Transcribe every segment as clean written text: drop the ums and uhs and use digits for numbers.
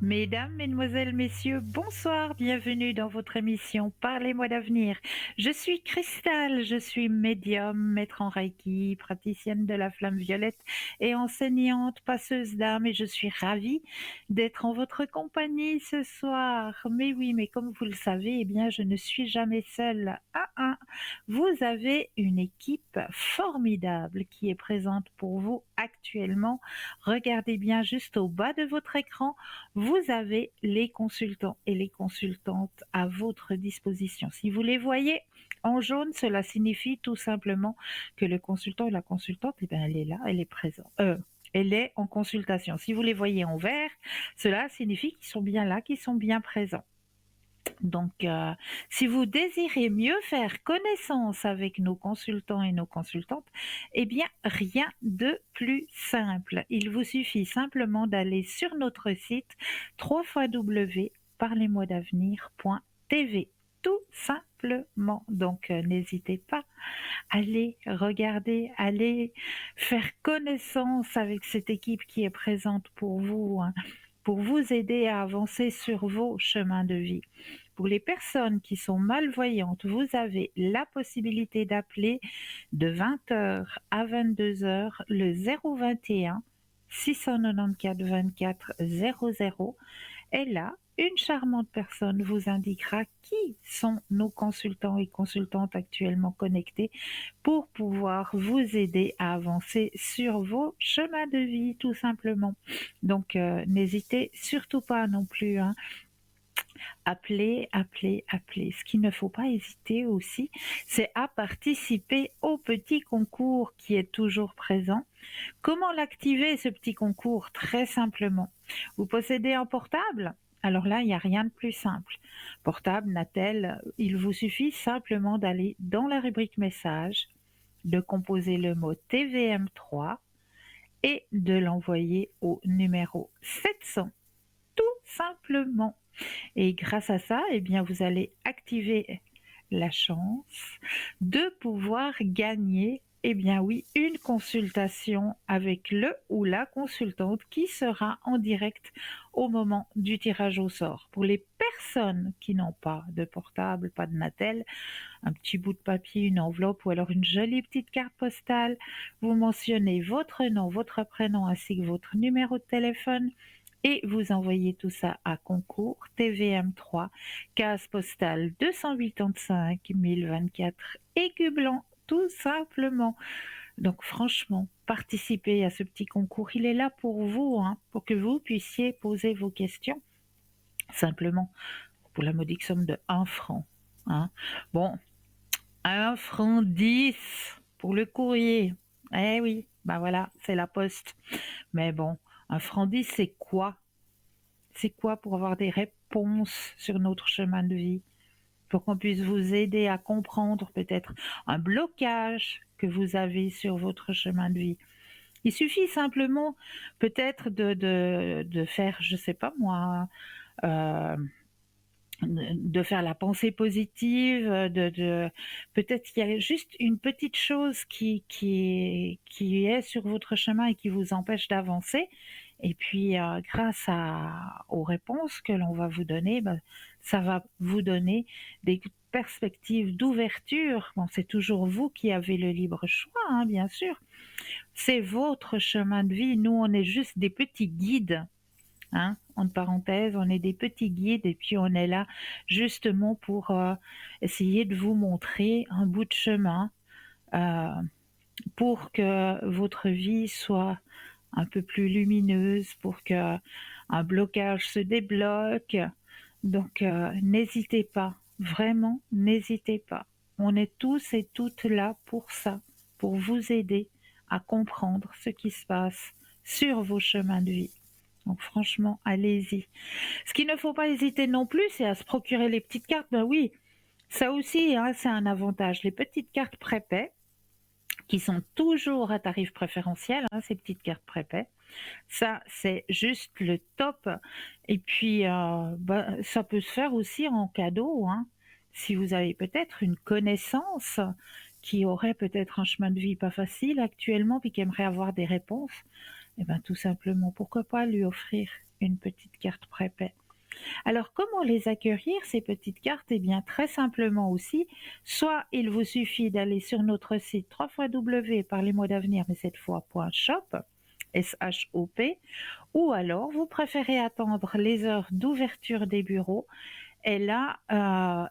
Mesdames, Mesdemoiselles, Messieurs, bonsoir, bienvenue dans votre émission Parlez-moi d'avenir. Je suis Cristal, je suis médium, maître en Reiki, praticienne de la flamme violette et enseignante passeuse d'âme et je suis ravie d'être en votre compagnie ce soir. Mais oui, mais comme vous le savez, eh bien, je ne suis jamais seule. Vous avez une équipe formidable qui est présente pour vous actuellement. Regardez bien juste au bas de votre écran. Vous avez les consultants et les consultantes à votre disposition. Si vous les voyez en jaune, cela signifie tout simplement que le consultant ou la consultante, eh bien, elle est là, elle est présente. Elle est en consultation. Si vous les voyez en vert, cela signifie qu'ils sont bien là, qu'ils sont bien présents. Donc, si vous désirez mieux faire connaissance avec nos consultants et nos consultantes, eh bien, rien de plus simple. Il vous suffit simplement d'aller sur notre site www.parlez-moi-d'avenir.tv. Tout simplement. Donc, n'hésitez pas, allez regarder, allez faire connaissance avec cette équipe qui est présente pour vous, hein, pour vous aider à avancer sur vos chemins de vie. Pour les personnes qui sont malvoyantes, vous avez la possibilité d'appeler de 20h à 22h le 021 694 24 00. Et là, une charmante personne vous indiquera qui sont nos consultants et consultantes actuellement connectés pour pouvoir vous aider à avancer sur vos chemins de vie, tout simplement. Donc, n'hésitez surtout pas non plus, hein. Appelez, appelez, appelez. Ce qu'il ne faut pas hésiter aussi, c'est à participer au petit concours qui est toujours présent. Comment l'activer, ce petit concours? Très simplement. Vous possédez un portable? Alors là, il n'y a rien de plus simple. Portable, Natel, il vous suffit simplement d'aller dans la rubrique message, de composer le mot TVM3 et de l'envoyer au numéro 700, tout simplement. Et grâce à ça, eh bien, vous allez activer la chance de pouvoir gagner, eh bien oui, une consultation avec le ou la consultante qui sera en direct au moment du tirage au sort. Pour les personnes qui n'ont pas de portable, pas de Natel, un petit bout de papier, une enveloppe ou alors une jolie petite carte postale, vous mentionnez votre nom, votre prénom ainsi que votre numéro de téléphone et vous envoyez tout ça à concours TVM3, case postale 285 1024 Aigueblanc, tout simplement. Donc franchement, participez à ce petit concours. Il est là pour vous, hein, pour que vous puissiez poser vos questions. Simplement, pour la modique somme de 1 franc. Hein. Bon, 1 franc 10 pour le courrier. Eh oui, bah voilà, c'est la poste. Mais bon, 1 franc 10, c'est quoi? C'est quoi pour avoir des réponses sur notre chemin de vie, pour qu'on puisse vous aider à comprendre peut-être un blocage que vous avez sur votre chemin de vie. Il suffit simplement peut-être de faire, je sais pas moi, euh, de faire la pensée positive, peut-être qu'il y a juste une petite chose qui est sur votre chemin et qui vous empêche d'avancer. Et puis, aux réponses que l'on va vous donner, ça va vous donner des perspectives d'ouverture. Bon, c'est toujours vous qui avez le libre choix, hein, bien sûr. C'est votre chemin de vie. Nous, on est juste des petits guides. Hein, entre parenthèses, on est des petits guides et puis on est là justement pour essayer de vous montrer un bout de chemin euh, pour que votre vie soit un peu plus lumineuse, pour que un blocage se débloque. Donc n'hésitez pas, vraiment n'hésitez pas. On est tous et toutes là pour ça, pour vous aider à comprendre ce qui se passe sur vos chemins de vie. Donc franchement, allez-y. Ce qu'il ne faut pas hésiter non plus, c'est à se procurer les petites cartes. Ben oui, ça aussi, hein, c'est un avantage. Les petites cartes prépaies, qui sont toujours à tarif préférentiel, hein, ces petites cartes prépaies. Ça, c'est juste le top. Et puis, ça peut se faire aussi en cadeau, hein. Si vous avez peut-être une connaissance qui aurait peut-être un chemin de vie pas facile actuellement, puis qui aimerait avoir des réponses, eh ben tout simplement, pourquoi pas lui offrir une petite carte prépay. Alors, comment les acquérir, ces petites cartes? Eh bien, très simplement aussi, soit il vous suffit d'aller sur notre site www.parlez-moi d'avenir, mais cette fois .shop, S-H-O-P, ou alors vous préférez attendre les heures d'ouverture des bureaux, et là,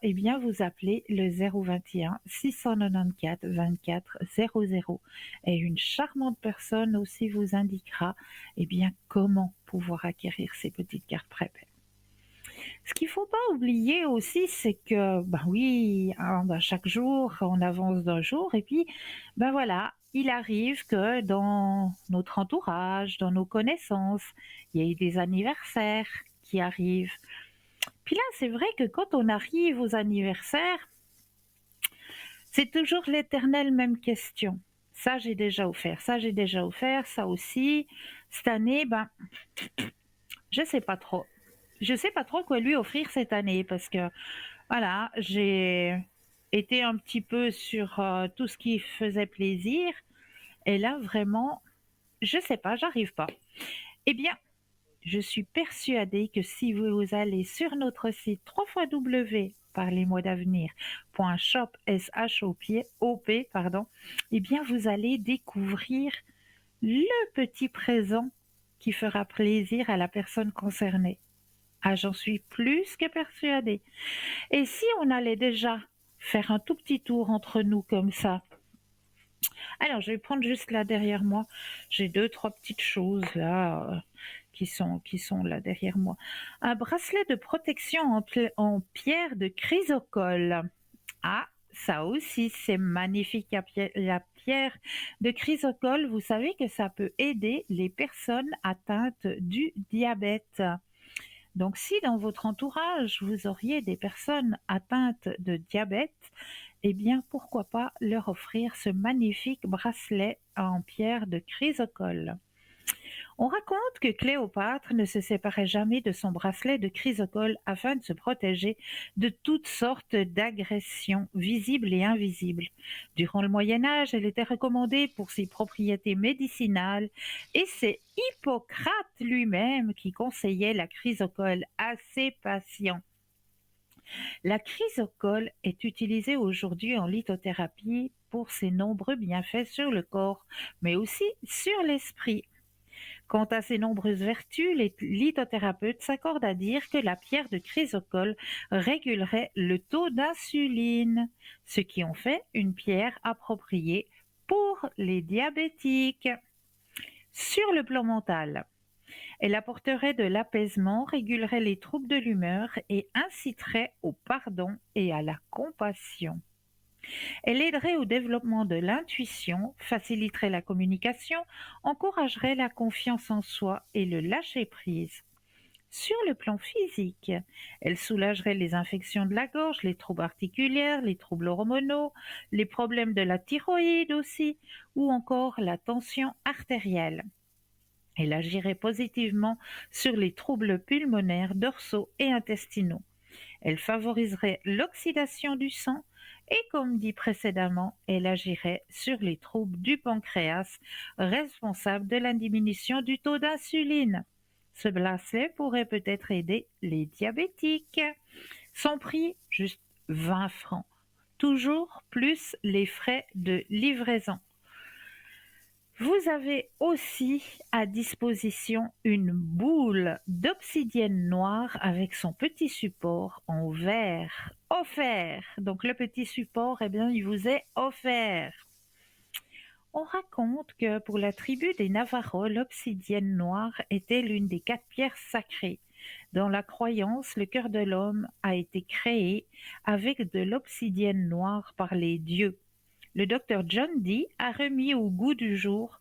eh bien, vous appelez le 021 694 24 00 et une charmante personne aussi vous indiquera, eh bien, comment pouvoir acquérir ces petites cartes prépay. Ce qu'il faut pas oublier aussi, c'est que, ben oui, hein, ben chaque jour, on avance d'un jour et puis, ben voilà, il arrive que dans notre entourage, dans nos connaissances, il y a eu des anniversaires qui arrivent. Puis là, c'est vrai que quand on arrive aux anniversaires, c'est toujours l'éternelle même question. Ça, j'ai déjà offert, ça, j'ai déjà offert, ça aussi. Cette année, ben, je sais pas trop. Je sais pas trop quoi lui offrir cette année parce que voilà, j'ai été un petit peu sur tout ce qui faisait plaisir et là vraiment, je sais pas, j'arrive pas. Eh bien, je suis persuadée que si vous allez sur notre site www.parlez-moi d'avenir.shop, S-H-O-P, pardon, eh bien vous allez découvrir le petit présent qui fera plaisir à la personne concernée. Ah, j'en suis plus que persuadée. Et si on allait déjà faire un tout petit tour entre nous comme ça? Alors, je vais prendre juste là derrière moi. J'ai deux, trois petites choses là qui sont là derrière moi. Un bracelet de protection en pierre de chrysocole. Ah, ça aussi, c'est magnifique. La pierre de chrysocole, vous savez que ça peut aider les personnes atteintes du diabète. Donc, si dans votre entourage, vous auriez des personnes atteintes de diabète, eh bien, pourquoi pas leur offrir ce magnifique bracelet en pierre de chrysocole. On raconte que Cléopâtre ne se séparait jamais de son bracelet de chrysocole afin de se protéger de toutes sortes d'agressions visibles et invisibles. Durant le Moyen Âge, elle était recommandée pour ses propriétés médicinales et c'est Hippocrate lui-même qui conseillait la chrysocole à ses patients. La chrysocole est utilisée aujourd'hui en lithothérapie pour ses nombreux bienfaits sur le corps, mais aussi sur l'esprit. Quant à ses nombreuses vertus, les lithothérapeutes s'accordent à dire que la pierre de chrysocole régulerait le taux d'insuline, ce qui en fait une pierre appropriée pour les diabétiques. Sur le plan mental, elle apporterait de l'apaisement, régulerait les troubles de l'humeur et inciterait au pardon et à la compassion. Elle aiderait au développement de l'intuition, faciliterait la communication, encouragerait la confiance en soi et le lâcher-prise. Sur le plan physique, elle soulagerait les infections de la gorge, les troubles articulaires, les troubles hormonaux, les problèmes de la thyroïde aussi, ou encore la tension artérielle. Elle agirait positivement sur les troubles pulmonaires, dorsaux et intestinaux. Elle favoriserait l'oxydation du sang et, comme dit précédemment, elle agirait sur les troubles du pancréas, responsables de la diminution du taux d'insuline. Ce bracelet pourrait peut-être aider les diabétiques. Son prix, juste 20 francs. Toujours plus les frais de livraison. Vous avez aussi à disposition une boule d'obsidienne noire avec son petit support en verre offert. Donc le petit support, eh bien, il vous est offert. On raconte que pour la tribu des Navajo, l'obsidienne noire était l'une des 4 pierres sacrées. Dans la croyance, le cœur de l'homme a été créé avec de l'obsidienne noire par les dieux. Le docteur John Dee a remis au goût du jour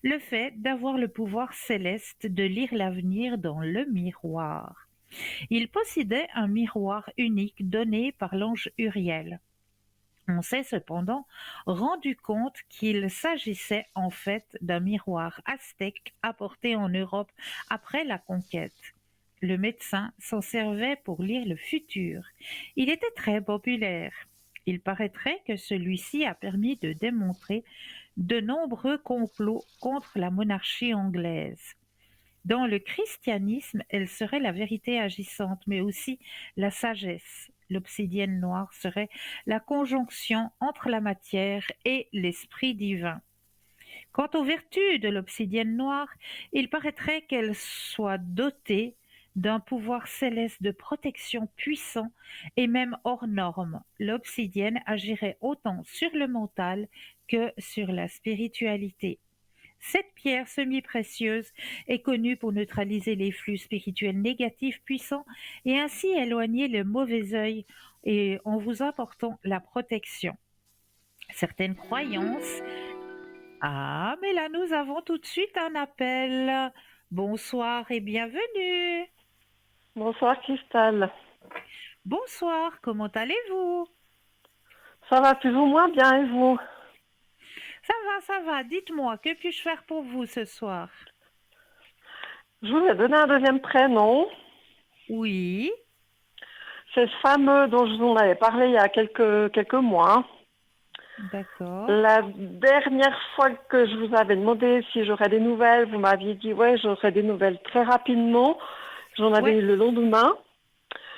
le fait d'avoir le pouvoir céleste de lire l'avenir dans le miroir. Il possédait un miroir unique donné par l'ange Uriel. On s'est cependant rendu compte qu'il s'agissait en fait d'un miroir aztèque apporté en Europe après la conquête. Le médecin s'en servait pour lire le futur. Il était très populaire. Il paraîtrait que celui-ci a permis de démontrer de nombreux complots contre la monarchie anglaise. Dans le christianisme, elle serait la vérité agissante, mais aussi la sagesse. L'obsidienne noire serait la conjonction entre la matière et l'esprit divin. Quant aux vertus de l'obsidienne noire, il paraîtrait qu'elle soit dotée d'un pouvoir céleste de protection puissant et même hors norme. L'obsidienne agirait autant sur le mental que sur la spiritualité. Cette pierre semi-précieuse est connue pour neutraliser les flux spirituels négatifs puissants et ainsi éloigner le mauvais œil et en vous apportant la protection. Certaines croyances. Ah, mais là, nous avons tout de suite un appel. Bonsoir et bienvenue. Bonsoir Cristal. Bonsoir, comment allez-vous? Ça va plus ou moins bien et vous? Ça va. Dites-moi, que puis-je faire pour vous ce soir? Je vous ai donné un deuxième prénom. Oui, C'est ce fameux dont je vous en avais parlé il y a quelques mois. d'accord. La dernière fois que je vous avais demandé si j'aurais des nouvelles, vous m'aviez dit ouais, j'aurais des nouvelles très rapidement. J'en avais Ouais, eu le lendemain.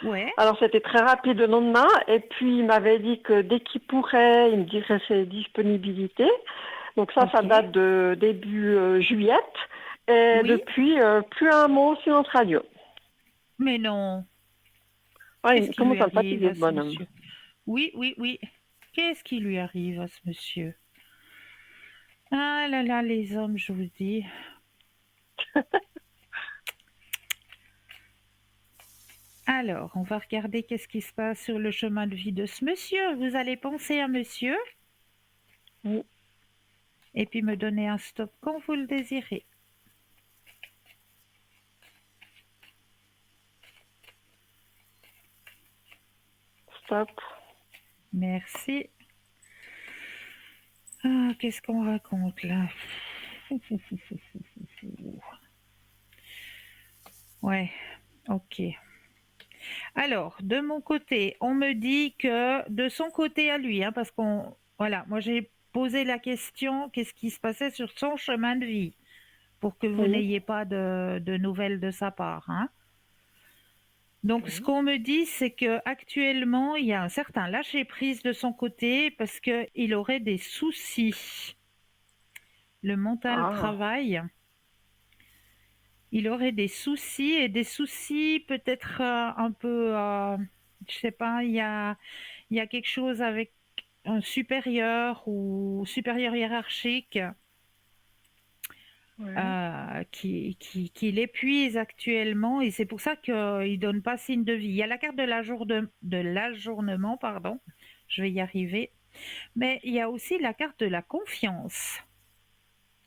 ouais, Alors c'était très rapide le lendemain. Et puis il m'avait dit que dès qu'il pourrait, il me dirait ses disponibilités. Donc ça ok. date de début juillet. Et Oui, depuis, plus un mot sur notre radio. mais non. Ouais, Qu'est-ce il qui commence lui à me arrive fatiguer à ce ce bonhomme. monsieur? Oui, oui, oui. Qu'est-ce qui lui arrive à ce monsieur? Ah là là, les hommes, je vous dis. Alors, on va regarder qu'est-ce qui se passe sur le chemin de vie de ce monsieur. Vous allez penser à monsieur Mm. et puis me donner un stop quand vous le désirez. Stop. Merci. Ah, qu'est-ce qu'on raconte là? Ouais, ok. Alors, de mon côté, on me dit que de son côté à lui, hein, parce qu'on, voilà, moi j'ai posé la question, qu'est-ce qui se passait sur son chemin de vie, pour que vous Oui. n'ayez pas de nouvelles de sa part, hein. Donc, ce Oui. qu'on me dit, c'est que actuellement, il y a un certain lâcher-prise de son côté parce qu'il aurait des soucis. Le mental Ah. travaille. Il aurait des soucis et des soucis peut-être un peu, je sais pas, il y a quelque chose avec un supérieur ou supérieur hiérarchique Ouais. qui l'épuise actuellement et c'est pour ça qu'il ne donne pas signe de vie. Il y a la carte de l'ajournement, pardon, je vais y arriver, mais il y a aussi la carte de la confiance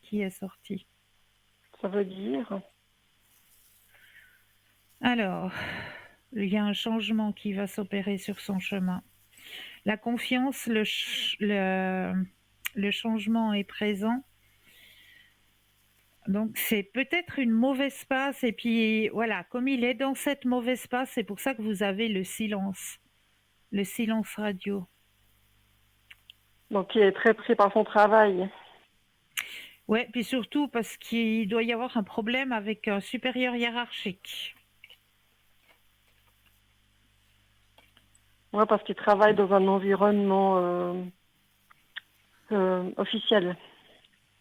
qui est sortie. Ça veut dire. Alors, il y a un changement qui va s'opérer sur son chemin. La confiance, le changement est présent. Donc c'est peut-être une mauvaise passe et puis voilà, comme il est dans cette mauvaise passe, c'est pour ça que vous avez le silence radio. Donc il est très pris par son travail. Ouais, puis surtout parce qu'il doit y avoir un problème avec un supérieur hiérarchique. Ouais, parce qu'il travaille dans un environnement officiel.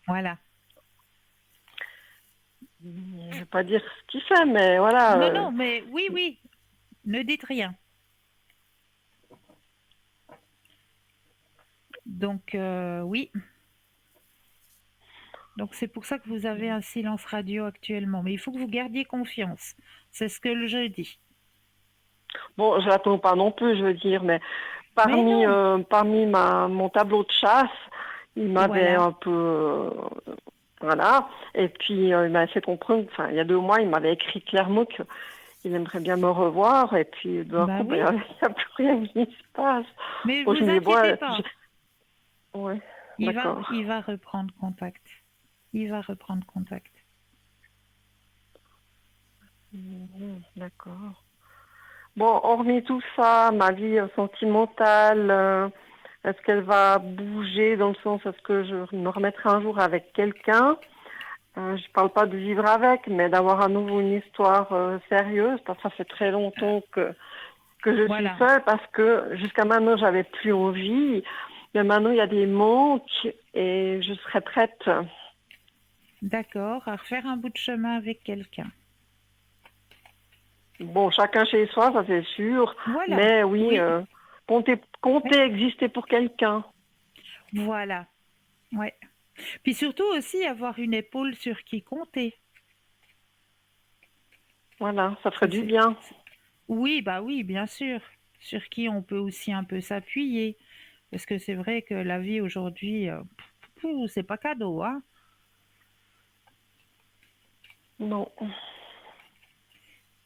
Voilà. Je ne vais pas dire ce qu'il fait, mais voilà. Non, non, mais oui, oui, ne dites rien. Donc oui, donc c'est pour ça que vous avez un silence radio actuellement. Mais il faut que vous gardiez confiance. C'est ce que je dis. Bon, je l'attends pas non plus, je veux dire, mais Mais parmi non, parmi mon tableau de chasse, il m'avait voilà. un peu voilà. Et puis il m'a fait comprendre. Enfin, il y a 2 mois, il m'avait écrit clairement que il aimerait bien me revoir. Et puis d'un Bah coup, oui, ben, il n'y a plus rien qui se passe. mais Bon, je vous me dis bon, inquiétez pas. ouais, d'accord. Il va reprendre contact. Il va reprendre contact. D'accord. Bon, hormis tout ça, ma vie sentimentale, est-ce qu'elle va bouger dans le sens, est-ce que je me remettrai un jour avec quelqu'un? Je parle pas de vivre avec, mais d'avoir à nouveau une histoire sérieuse, parce que ça fait très longtemps que je suis Voilà. seule, parce que jusqu'à maintenant, j'avais plus envie. Mais maintenant, il y a des manques et je serais prête. D'accord, à refaire un bout de chemin avec quelqu'un. Bon, chacun chez soi, ça c'est sûr. Voilà. Mais oui, Oui. compter Oui. exister pour quelqu'un. Voilà. Ouais. Puis surtout aussi avoir une épaule sur qui compter. Voilà, ça ferait Ça, du bien. Oui, bah oui, bien sûr. Sur qui on peut aussi un peu s'appuyer. Parce que c'est vrai que la vie aujourd'hui, c'est pas cadeau, hein. Non.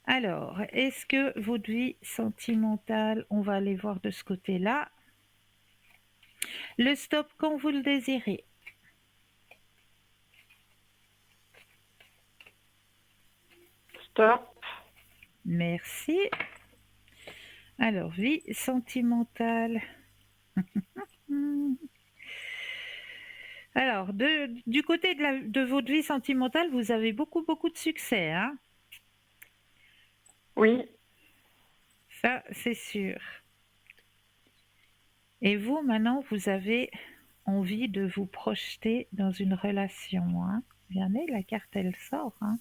Alors, est-ce que votre vie sentimentale, on va aller voir de ce côté-là. Le stop quand vous le désirez. Stop. Merci. Alors, vie sentimentale. Hmm. Alors, du côté de votre vie sentimentale, vous avez beaucoup, beaucoup de succès, hein? Oui. Ça, c'est sûr. Et vous, maintenant, vous avez envie de vous projeter dans une relation, hein? Regardez, la carte, elle sort, hein?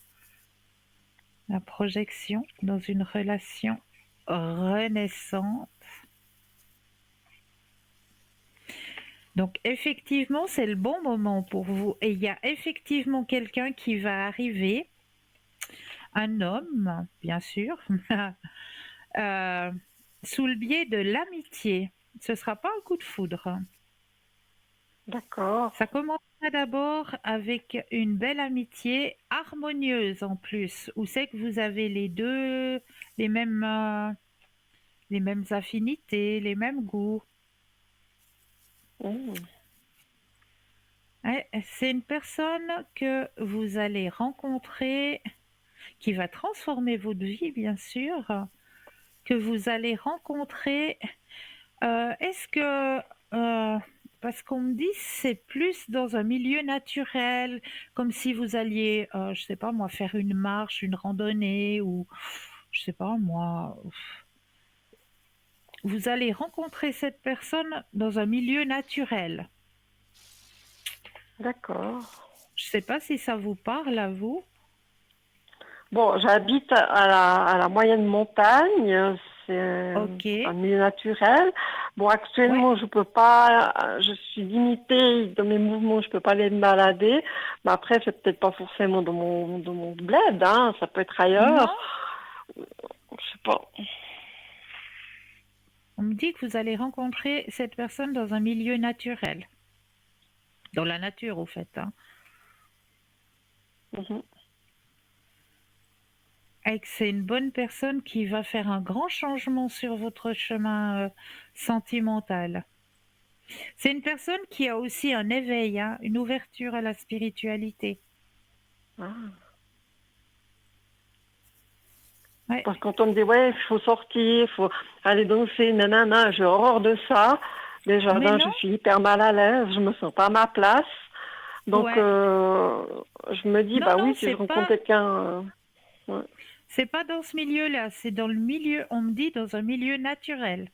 La projection dans une relation renaissante. Donc, effectivement, c'est le bon moment pour vous. Et il y a effectivement quelqu'un qui va arriver, un homme, bien sûr, euh, sous le biais de l'amitié. Ce ne sera pas un coup de foudre. D'accord. Ça commencera d'abord avec une belle amitié harmonieuse en plus, où c'est que vous avez les deux les mêmes, euh, les mêmes affinités, les mêmes goûts. Mmh. Ouais, c'est une personne que vous allez rencontrer, qui va transformer votre vie, bien sûr, que vous allez rencontrer. Est-ce que, parce qu'on me dit c'est plus dans un milieu naturel, comme si vous alliez, je sais pas moi, faire une marche, une randonnée, ou je sais pas moi, vous allez rencontrer cette personne dans un milieu naturel. D'accord. Je sais pas si ça vous parle à vous. Bon, j'habite à la moyenne montagne, c'est Ok, un milieu naturel. Bon, ouais, actuellement, je peux pas, je suis limitée dans mes mouvements, je peux pas aller me balader. Mais après, c'est peut-être pas forcément dans mon bled, hein, ça peut être non, ailleurs. Je sais pas. on me dit que vous allez rencontrer cette personne dans un milieu naturel, dans la nature au fait, hein. Mhm. Et que c'est une bonne personne qui va faire un grand changement sur votre chemin sentimental. C'est une personne qui a aussi un éveil, hein, une ouverture à la spiritualité. Ah. Ouais. Parce que quand on me dit, ouais, il faut sortir, il faut aller danser, nanana, j'ai horreur de ça. Les Mais jardins, je non, suis hyper mal à l'aise, je me sens pas à ma place. Donc, ouais. je me dis, Non, bah non, oui, si je rencontre quelqu'un, ouais. c'est pas dans ce milieu-là, c'est dans le milieu, on me dit, dans un milieu naturel.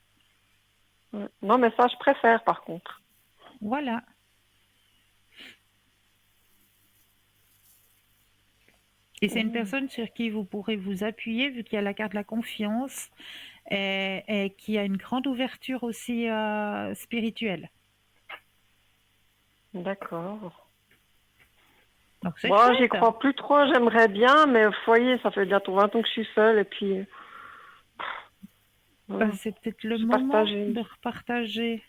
Ouais. Non, mais ça, je préfère, par contre. Voilà. Et c'est une Mm. personne sur qui vous pourrez vous appuyer, vu qu'il y a la carte de la confiance, et qui a une grande ouverture aussi spirituelle. D'accord. Donc c'est Bon, j'y chouette. crois plus trop, j'aimerais bien, mais vous voyez, ça fait bientôt 20 ans que je suis seule, et puis, Bah, voilà, c'est peut-être le c'est moment partagé. de repartager.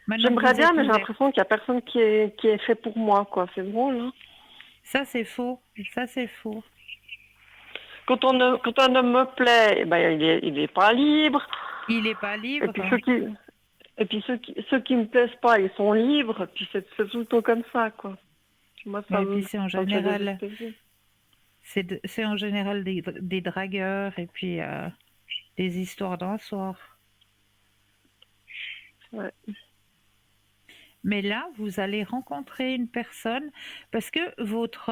Maintenant que J'aimerais vous bien, êtes mais j'ai ouvert. l'impression qu'il y a personne qui est fait pour moi, quoi. C'est drôle, hein. Ça, c'est faux. Ça, c'est faux. Quand un homme me plaît, eh ben, il est pas libre. Il n'est pas Et libre. puis ceux qui me plaisent pas, ils sont libres. Et puis c'est tout le temps comme ça, quoi. Moi, ça Et puis me, c'est en ça me fait général, désespérer. c'est en général des dragueurs et puis des histoires d'un soir. Ouais. Mais là, vous allez rencontrer une personne parce que votre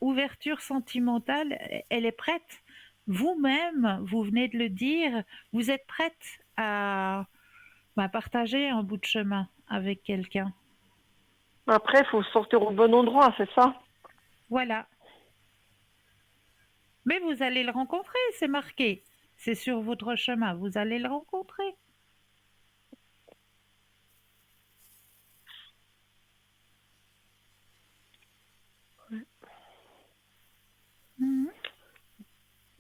ouverture sentimentale, elle est prête. Vous-même, vous venez de le dire, vous êtes prête à partager un bout de chemin avec quelqu'un. Après, il faut sortir au bon endroit, c'est ça? Voilà. Mais vous allez le rencontrer, c'est marqué. C'est sur votre chemin, vous allez le rencontrer. Mhm.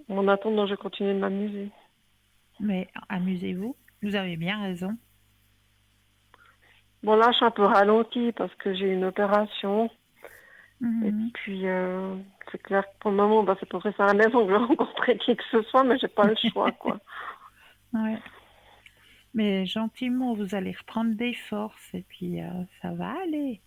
En attendant, je continue de m'amuser. Mais amusez-vous, vous avez bien raison. Bon, là, je suis un peu ralentie parce que j'ai une opération. Et Mhm. puis, c'est clair que pour le moment, c'est pour rester à la maison que je vais rencontrer qui que ce soit, mais j'ai pas le choix, quoi. Ouais. Mais gentiment, vous allez reprendre des forces et puis ça va aller.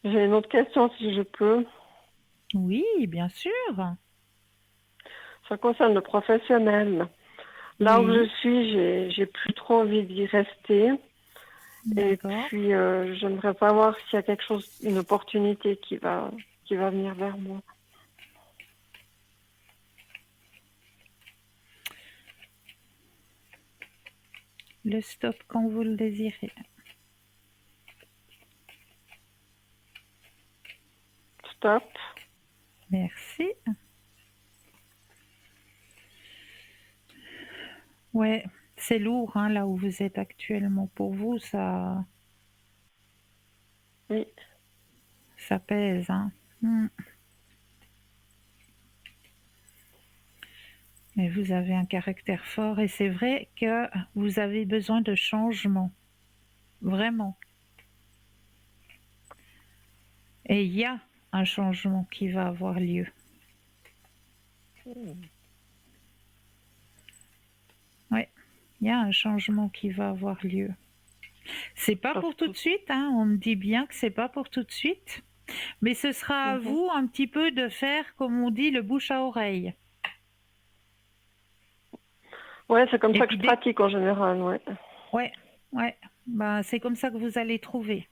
J'ai une autre question, si je peux. Oui, bien sûr. Ça concerne le professionnel. Là où je Oui, suis, j'ai plus trop envie d'y rester. Et d'accord. puis, j'aimerais savoir s'il y a quelque chose, une opportunité qui va venir vers moi. Le stop quand vous le désirez. Stop. Merci. Ouais, c'est lourd hein, là où vous êtes actuellement. Pour vous, Oui. ça pèse. Hein. Hmm. Mais vous avez un caractère fort et c'est vrai que vous avez besoin de changement. Vraiment. Et il y a un changement qui va avoir lieu. Ouais, il y a un changement qui va avoir lieu. C'est pas Parce pour tout que, de suite, hein. On me dit bien que c'est pas pour tout de suite. Mais ce sera à Mhm. vous un petit peu de faire, comme on dit, le bouche à oreille. Ouais, c'est comme Et ça que puis je dès pratique en général, ouais. ouais, ouais, ben, c'est comme ça que vous allez trouver.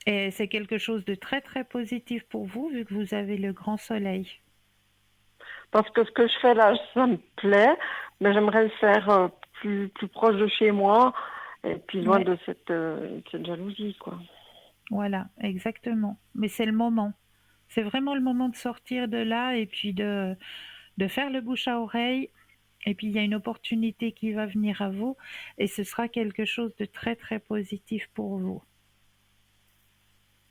Et c'est quelque chose de très très positif pour vous vu que vous avez le grand soleil. Parce que ce que je fais là, ça me plaît, mais j'aimerais le faire plus proche de chez moi et puis loin Ouais, de cette jalousie, quoi. voilà, exactement. Mais c'est le moment. C'est vraiment le moment de sortir de là et puis de faire le bouche à oreille. Et puis il y a une opportunité qui va venir à vous et ce sera quelque chose de très très positif pour vous.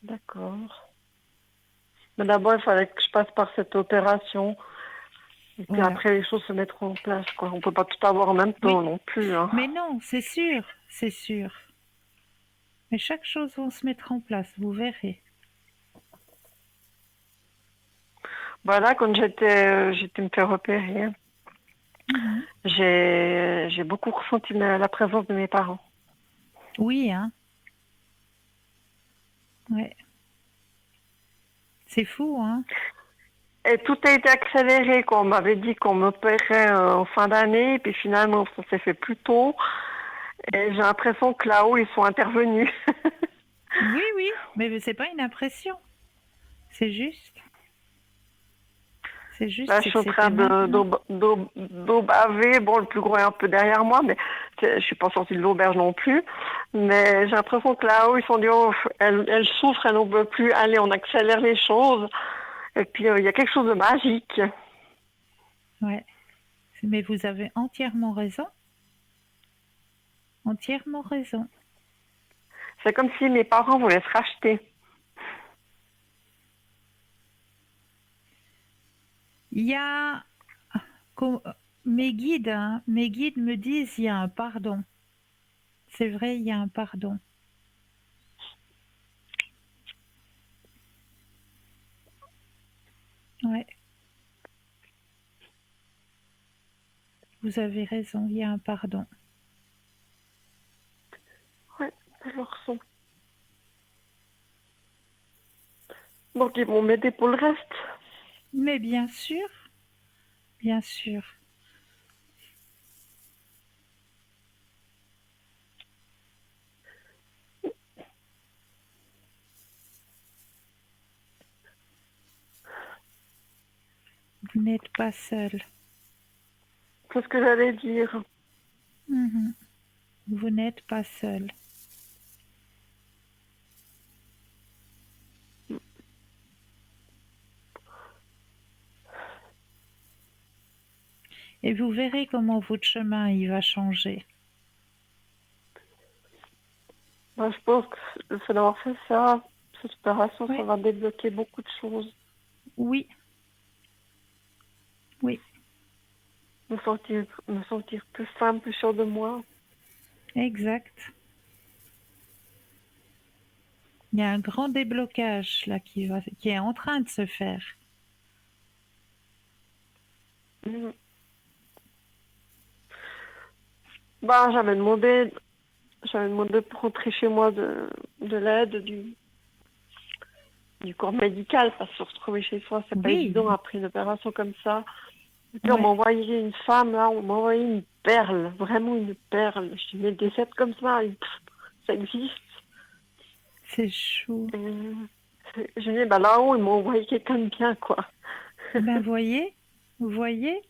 D'accord. Mais d'abord, il fallait que je passe par cette opération. Et puis Voilà. après, les choses se mettront en place, quoi. On peut pas tout avoir en même temps Oui, non plus, hein. mais non, c'est sûr, c'est sûr. Mais chaque chose va se mettre en place, vous verrez. Voilà, quand j'étais me faire opérer, Mhm. j'ai beaucoup ressenti la présence de mes parents. Oui, hein, ouais. C'est fou, hein. Et tout a été accéléré, quoi. On m'avait dit qu'on m'opérait en fin d'année, et puis finalement, ça s'est fait plus tôt. Et j'ai l'impression que là-haut, ils sont intervenus. Oui, oui, mais c'est pas une impression. C'est juste. C'est juste, Là, je c'est suis que en train c'était maintenant. d'eau baver. Bon, le plus gros est un peu derrière moi, mais je suis pas sortie de l'auberge non plus. Mais j'ai l'impression que là-haut, ils sont dit, oh, elle souffre, elle n'en veut plus. Allez, on accélère les choses. Et puis, il y a quelque chose de magique. Ouais. Mais vous avez entièrement raison. Entièrement raison. C'est comme si mes parents voulaient se racheter. Il y a co- mes guides me disent il y a un pardon. C'est vrai, il y a un pardon. Ouais, vous avez raison, il y a un pardon. Ouais, je le ressens. Donc, ils vont m'aider pour le reste. Mais bien sûr, bien sûr. Vous n'êtes pas seul. C'est ce que j'allais dire. Mhm. Vous n'êtes pas seul. Et vous verrez comment votre chemin il va changer. Bah, je pense que le fait d'avoir fait ça, cette opération, ça Oui, va débloquer beaucoup de choses. oui, oui, Me sentir plus femme, plus sûre de moi. exact. Il y a un grand déblocage là qui est en train de se faire. Mhm. Bah, j'avais demandé pour rentrer chez moi de l'aide du corps médical, parce que se retrouver chez soi, c'est pas Oui, évident après une opération comme ça. Et puis on m'a ouais, envoyé une femme, là, on m'a envoyé une perle, vraiment une perle. Je dis, mais des sets comme ça, ça existe. c'est chou. Je dis, bah là-haut, ils m'ont envoyé quelqu'un de bien, quoi. Eh ben vous voyez,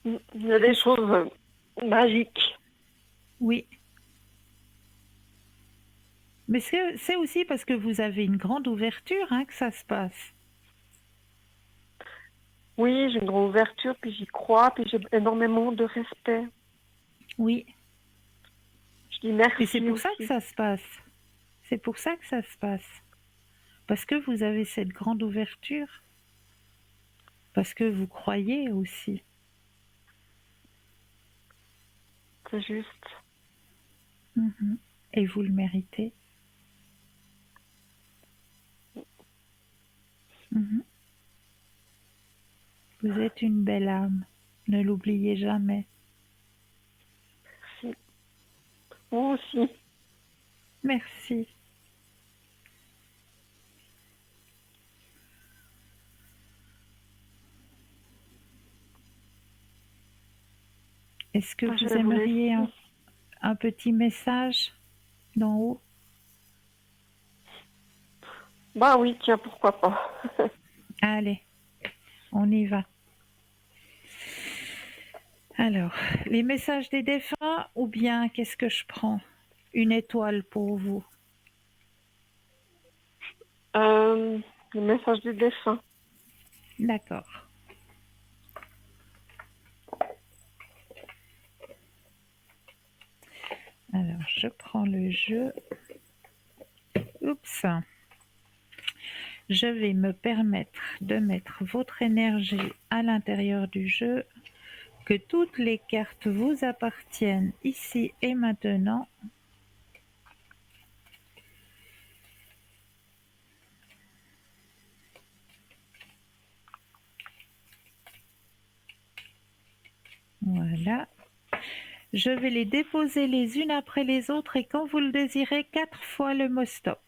Il y a des choses magiques. oui. Mais c'est aussi parce que vous avez une grande ouverture hein, que ça se passe. Oui, j'ai une grande ouverture, puis j'y crois, puis j'ai énormément de respect. Oui. Je dis Et c'est merci pour ça que aussi. ça se passe. C'est pour ça que ça se passe. Parce que vous avez cette grande ouverture. Parce que vous croyez aussi. C'est juste. Mhm. Et vous le méritez. Mhm. Vous êtes une belle âme. Ne l'oubliez jamais. Merci. Vous aussi. Merci. Est-ce que Ah, je vous vais vous laisser. aimeriez un petit message d'en haut? Bah oui, tiens, pourquoi pas. Allez, on y va. Alors, les messages des défunts ou bien qu'est-ce que je prends? Une étoile pour vous. Euh, le message du défunt. D'accord. Alors, je prends le jeu. Oups. Je vais me permettre de mettre votre énergie à l'intérieur du jeu, que toutes les cartes vous appartiennent ici et maintenant. Voilà. Je vais les déposer les unes après les autres et quand vous le désirez, 4 fois le mot stop.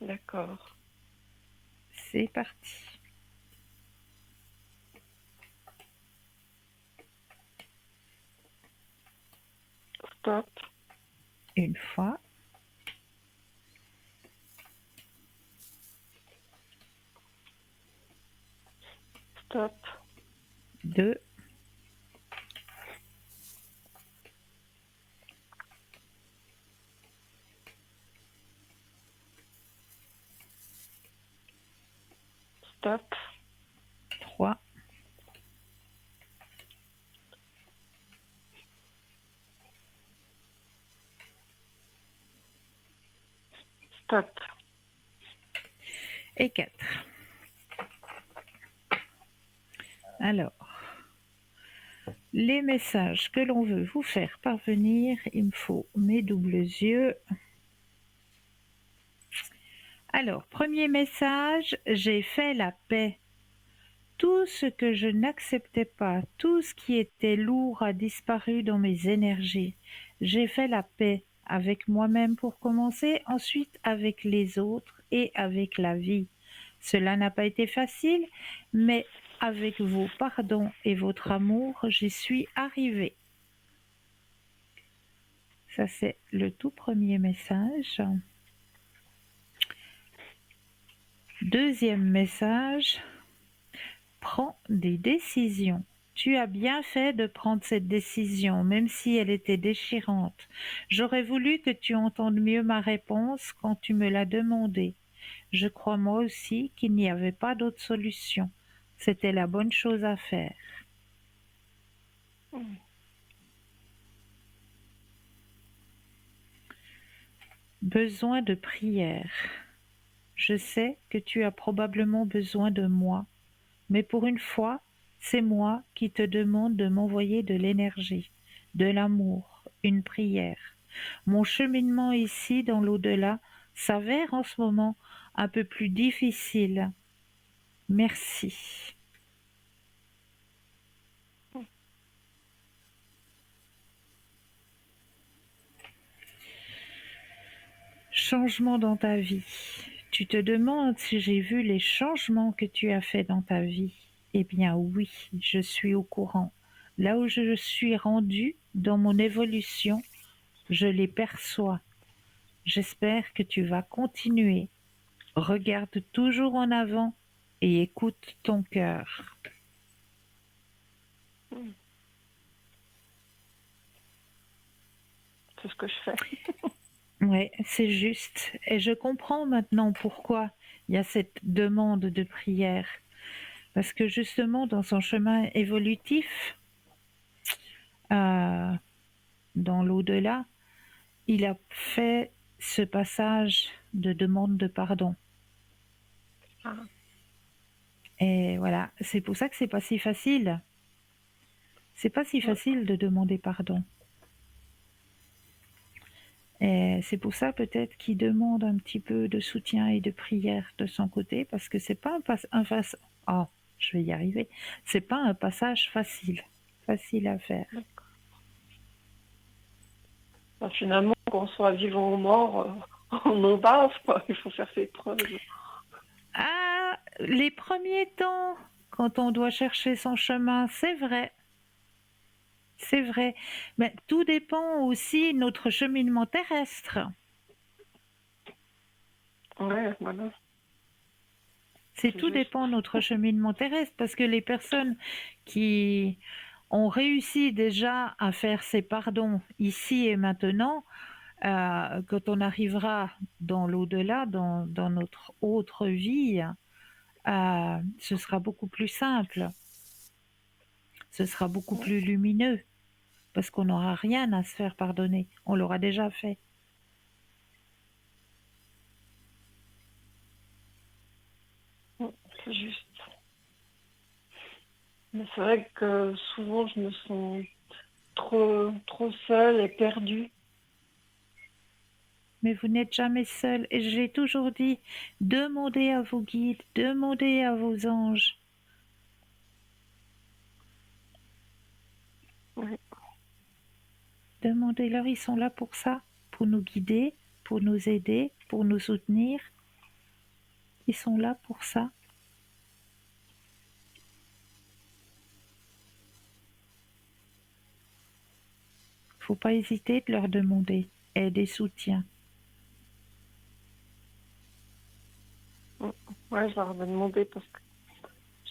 D'accord. C'est parti. Stop. Une fois, Stop. deux, Stop. trois, Stop. et 4. Alors, les messages que l'on veut vous faire parvenir, il me faut mes doubles yeux. Alors, premier message, j'ai fait la paix. Tout ce que je n'acceptais pas, tout ce qui était lourd a disparu dans mes énergies. J'ai fait la paix avec moi-même pour commencer, ensuite avec les autres et avec la vie. Cela n'a pas été facile, mais avec vos pardons et votre amour, j'y suis arrivée. Ça, c'est le tout premier message. Deuxième message, prends des décisions. Tu as bien fait de prendre cette décision, même si elle était déchirante. J'aurais voulu que tu entendes mieux ma réponse quand tu me l'as demandé. Je crois moi aussi qu'il n'y avait pas d'autre solution. C'était la bonne chose à faire. Besoin de prière. Je sais que tu as probablement besoin de moi, mais pour une fois, c'est moi qui te demande de m'envoyer de l'énergie, de l'amour, une prière. Mon cheminement ici dans l'au-delà s'avère en ce moment un peu plus difficile. Merci. Changement dans ta vie. Tu te demandes si j'ai vu les changements que tu as faits dans ta vie. Eh bien oui, je suis au courant. Là où je suis rendue dans mon évolution, je les perçois. J'espère que tu vas continuer. Regarde toujours en avant et écoute ton cœur. C'est ce que je fais. Oui, c'est juste. Et je comprends maintenant pourquoi il y a cette demande de prière. Parce que justement, dans son chemin évolutif, euh, dans l'au-delà, il a fait ce passage de demande de pardon. Ah. Et voilà, c'est pour ça que c'est pas si facile. C'est pas si facile de demander pardon. Et c'est pour ça peut-être qu'il demande un petit peu de soutien et de prière de son côté, parce que c'est pas je vais y arriver. C'est pas un passage facile à faire. Bah, finalement, qu'on soit vivant ou mort, on en base, quoi. Il faut faire ses preuves. Ah, les premiers temps, quand on doit chercher son chemin, c'est vrai. C'est vrai. Mais tout dépend aussi de notre cheminement terrestre. Ouais, voilà. Tout dépend de notre cheminement terrestre, parce que les personnes qui ont réussi déjà à faire ces pardons ici et maintenant, quand on arrivera dans l'au-delà, dans notre autre vie, ce sera beaucoup plus simple, ce sera beaucoup plus lumineux, parce qu'on n'aura rien à se faire pardonner, on l'aura déjà fait. C'est juste. Mais c'est vrai que souvent je me sens trop seule et perdue. Mais vous n'êtes jamais seul, et j'ai toujours dit, demandez à vos guides, demandez à vos anges. Oui. Demandez-leur, ils sont là pour ça, pour nous guider, pour nous aider, pour nous soutenir. Ils sont là pour ça. Faut pas hésiter de leur demander aide et soutien. Ouais, je leur avais demandé parce que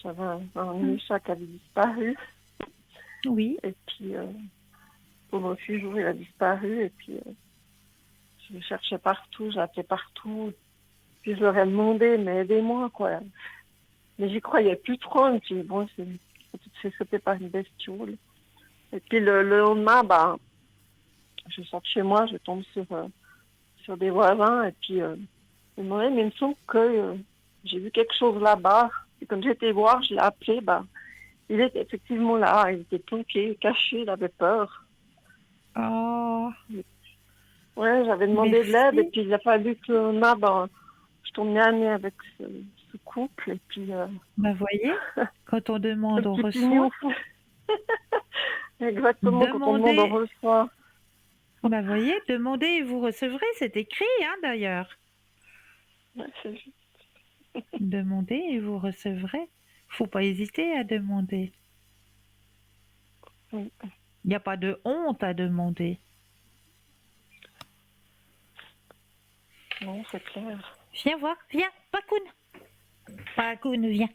j'avais un chat qui avait disparu. Oui. Et puis, pendant 6 jours, il a disparu. Et puis, je le cherchais partout, j'appelais partout. Puis, je leur ai demandé, mais aidez-moi, quoi. Mais j'y croyais plus trop. Et puis, bon, c'est sauté par une bestiole. Et puis, le lendemain, je sors de chez moi, je tombe sur des voisins. Et puis, ils m'ont dit, mais il me semble que j'ai vu quelque chose là-bas. Et quand j'étais voir, je l'ai appelé, il était effectivement là, il était planqué, caché, il avait peur. Oh. Ouais, j'avais demandé de l'aide et puis il a fallu que je tombe nez à nez avec ce couple et puis... voyez, quand on demande, on reçoit. Exactement, quand on demande, on reçoit. Voyez, demandez et vous recevrez, c'est écrit, hein, d'ailleurs. Ouais, c'est juste. Demandez et vous recevrez. Faut pas hésiter à demander. Oui. Il n'y a pas de honte à demander. Non, c'est clair. Viens voir, viens, Pacoun. Pacoun, viens.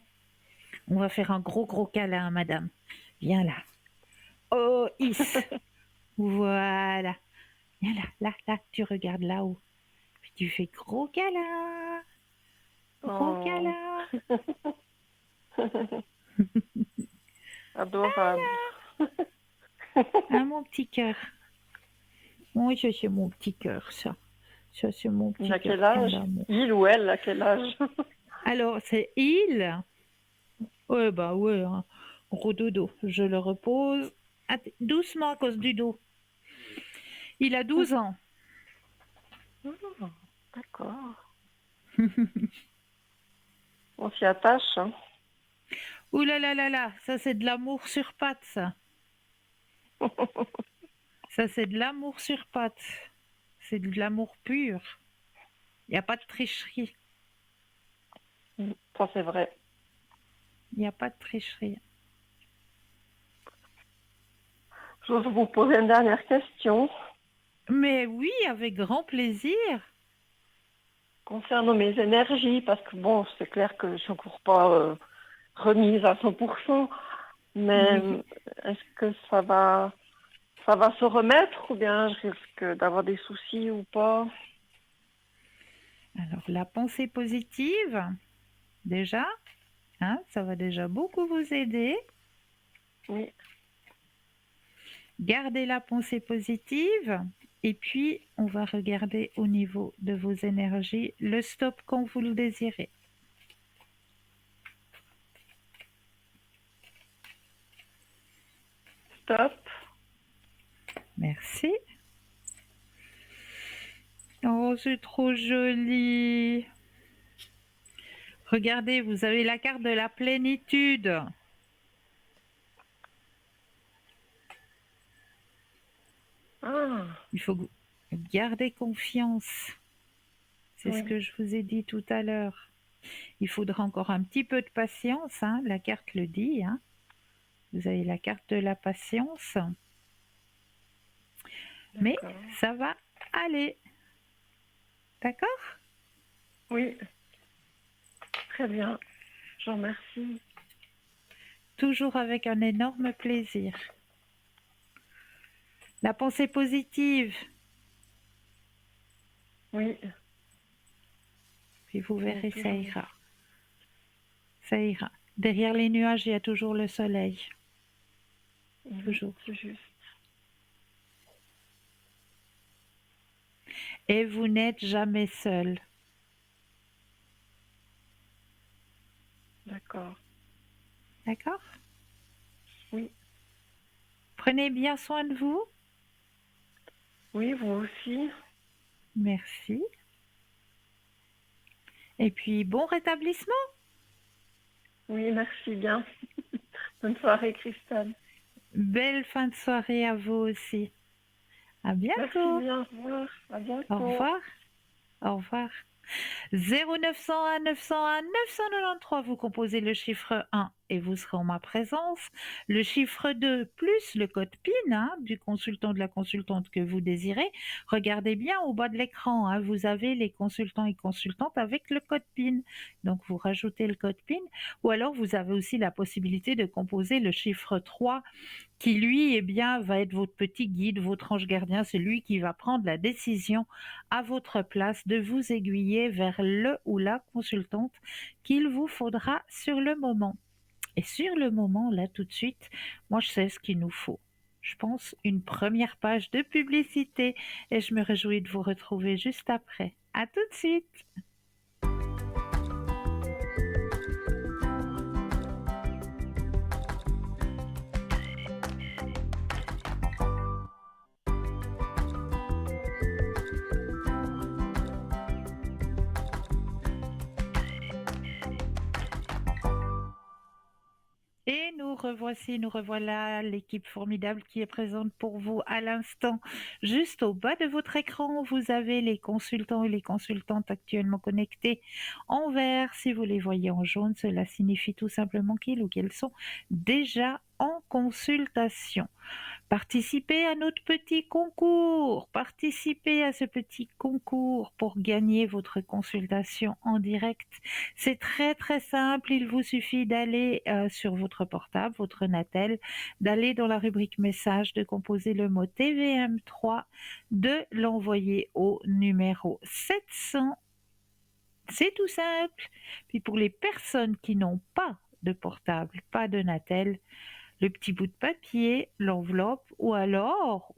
On va faire un gros câlin à madame. Viens là. Oh, Is. Voilà. Viens là, tu regardes là-haut. Puis tu fais gros câlin. Gros Oh. câlin. Adorable. Hein, mon petit cœur. Oui, ça c'est mon petit cœur, ça. Ça c'est mon Il petit a cœur quel plein âge? d'amour. Il ou elle a quel âge? Alors, c'est il. Ouais, bah ouais, hein. Gros dodo. Je le repose. Doucement à cause du dos. Il a 12 ans. Oh, d'accord. On s'y attache, hein. Ouh là là là là, ça c'est de l'amour sur pattes, ça. Ça c'est de l'amour sur pattes. C'est de l'amour pur. Il n'y a pas de tricherie. Ça, c'est vrai. Il n'y a pas de tricherie. J'ose vous poser une dernière question Mais oui, avec grand plaisir. concernant mes énergies, parce que bon, c'est clair que je suis encore pas remise à 100%, mais Oui. est-ce que ça va se remettre ou bien je risque d'avoir des soucis ou pas? Alors, la pensée positive, déjà, hein, ça va déjà beaucoup vous aider. Oui, Gardez la pensée positive. Et puis, on va regarder au niveau de vos énergies le stop quand vous le désirez. top. Merci. Oh, c'est trop joli. Regardez, vous avez la carte de la plénitude. Ah, Il faut garder confiance. C'est ce oui, que je vous ai dit tout à l'heure. Il faudra encore un petit peu de patience, hein, la carte le dit. Hein. Vous avez la carte de la patience. Mais d'accord. ça va aller. D'accord? Oui, très bien. Je vous remercie. Toujours avec un énorme plaisir. La pensée positive. Oui, Puis vous verrez, ça toujours. ira. Ça ira. Derrière les nuages, il y a toujours le soleil. Toujours. C'est juste. Et vous n'êtes jamais seul. D'accord. D'accord? Oui, Prenez bien soin de vous. oui, vous aussi. Merci. Et puis, bon rétablissement. Oui, merci bien. Bonne soirée, Christelle. Belle fin de soirée à vous aussi. À Merci bientôt. bien. Au revoir. À Au bientôt. revoir. Au revoir. 0901 901 993, vous composez le chiffre 1 et vous serez en ma présence. Le chiffre 2 plus le code PIN, hein, du consultant, de la consultante que vous désirez. Regardez bien au bas de l'écran, hein, vous avez les consultants et consultantes avec le code PIN. Donc vous rajoutez le code PIN, ou alors vous avez aussi la possibilité de composer le chiffre 3 qui lui, eh bien, va être votre petit guide, votre ange gardien, c'est lui qui va prendre la décision à votre place de vous aiguiller vers le ou la consultante qu'il vous faudra sur le moment. Et sur le moment, là, tout de suite, moi, je sais ce qu'il nous faut. Je pense une première page de publicité et je me réjouis de vous retrouver juste après. À tout de suite! Et nous revoilà, l'équipe formidable qui est présente pour vous à l'instant. Juste au bas de votre écran, vous avez les consultants et les consultantes actuellement connectés en vert. Si vous les voyez en jaune, cela signifie tout simplement qu'ils ou qu'elles sont déjà en consultation. Participez à notre petit concours, participez à ce petit concours pour gagner votre consultation en direct. C'est très très simple, il vous suffit d'aller sur votre portable, votre Natel, d'aller dans la rubrique message, de composer le mot TVM3, de l'envoyer au numéro 700. C'est tout simple. Puis pour les personnes qui n'ont pas de portable, pas de Natel, le petit bout de papier, l'enveloppe ou alors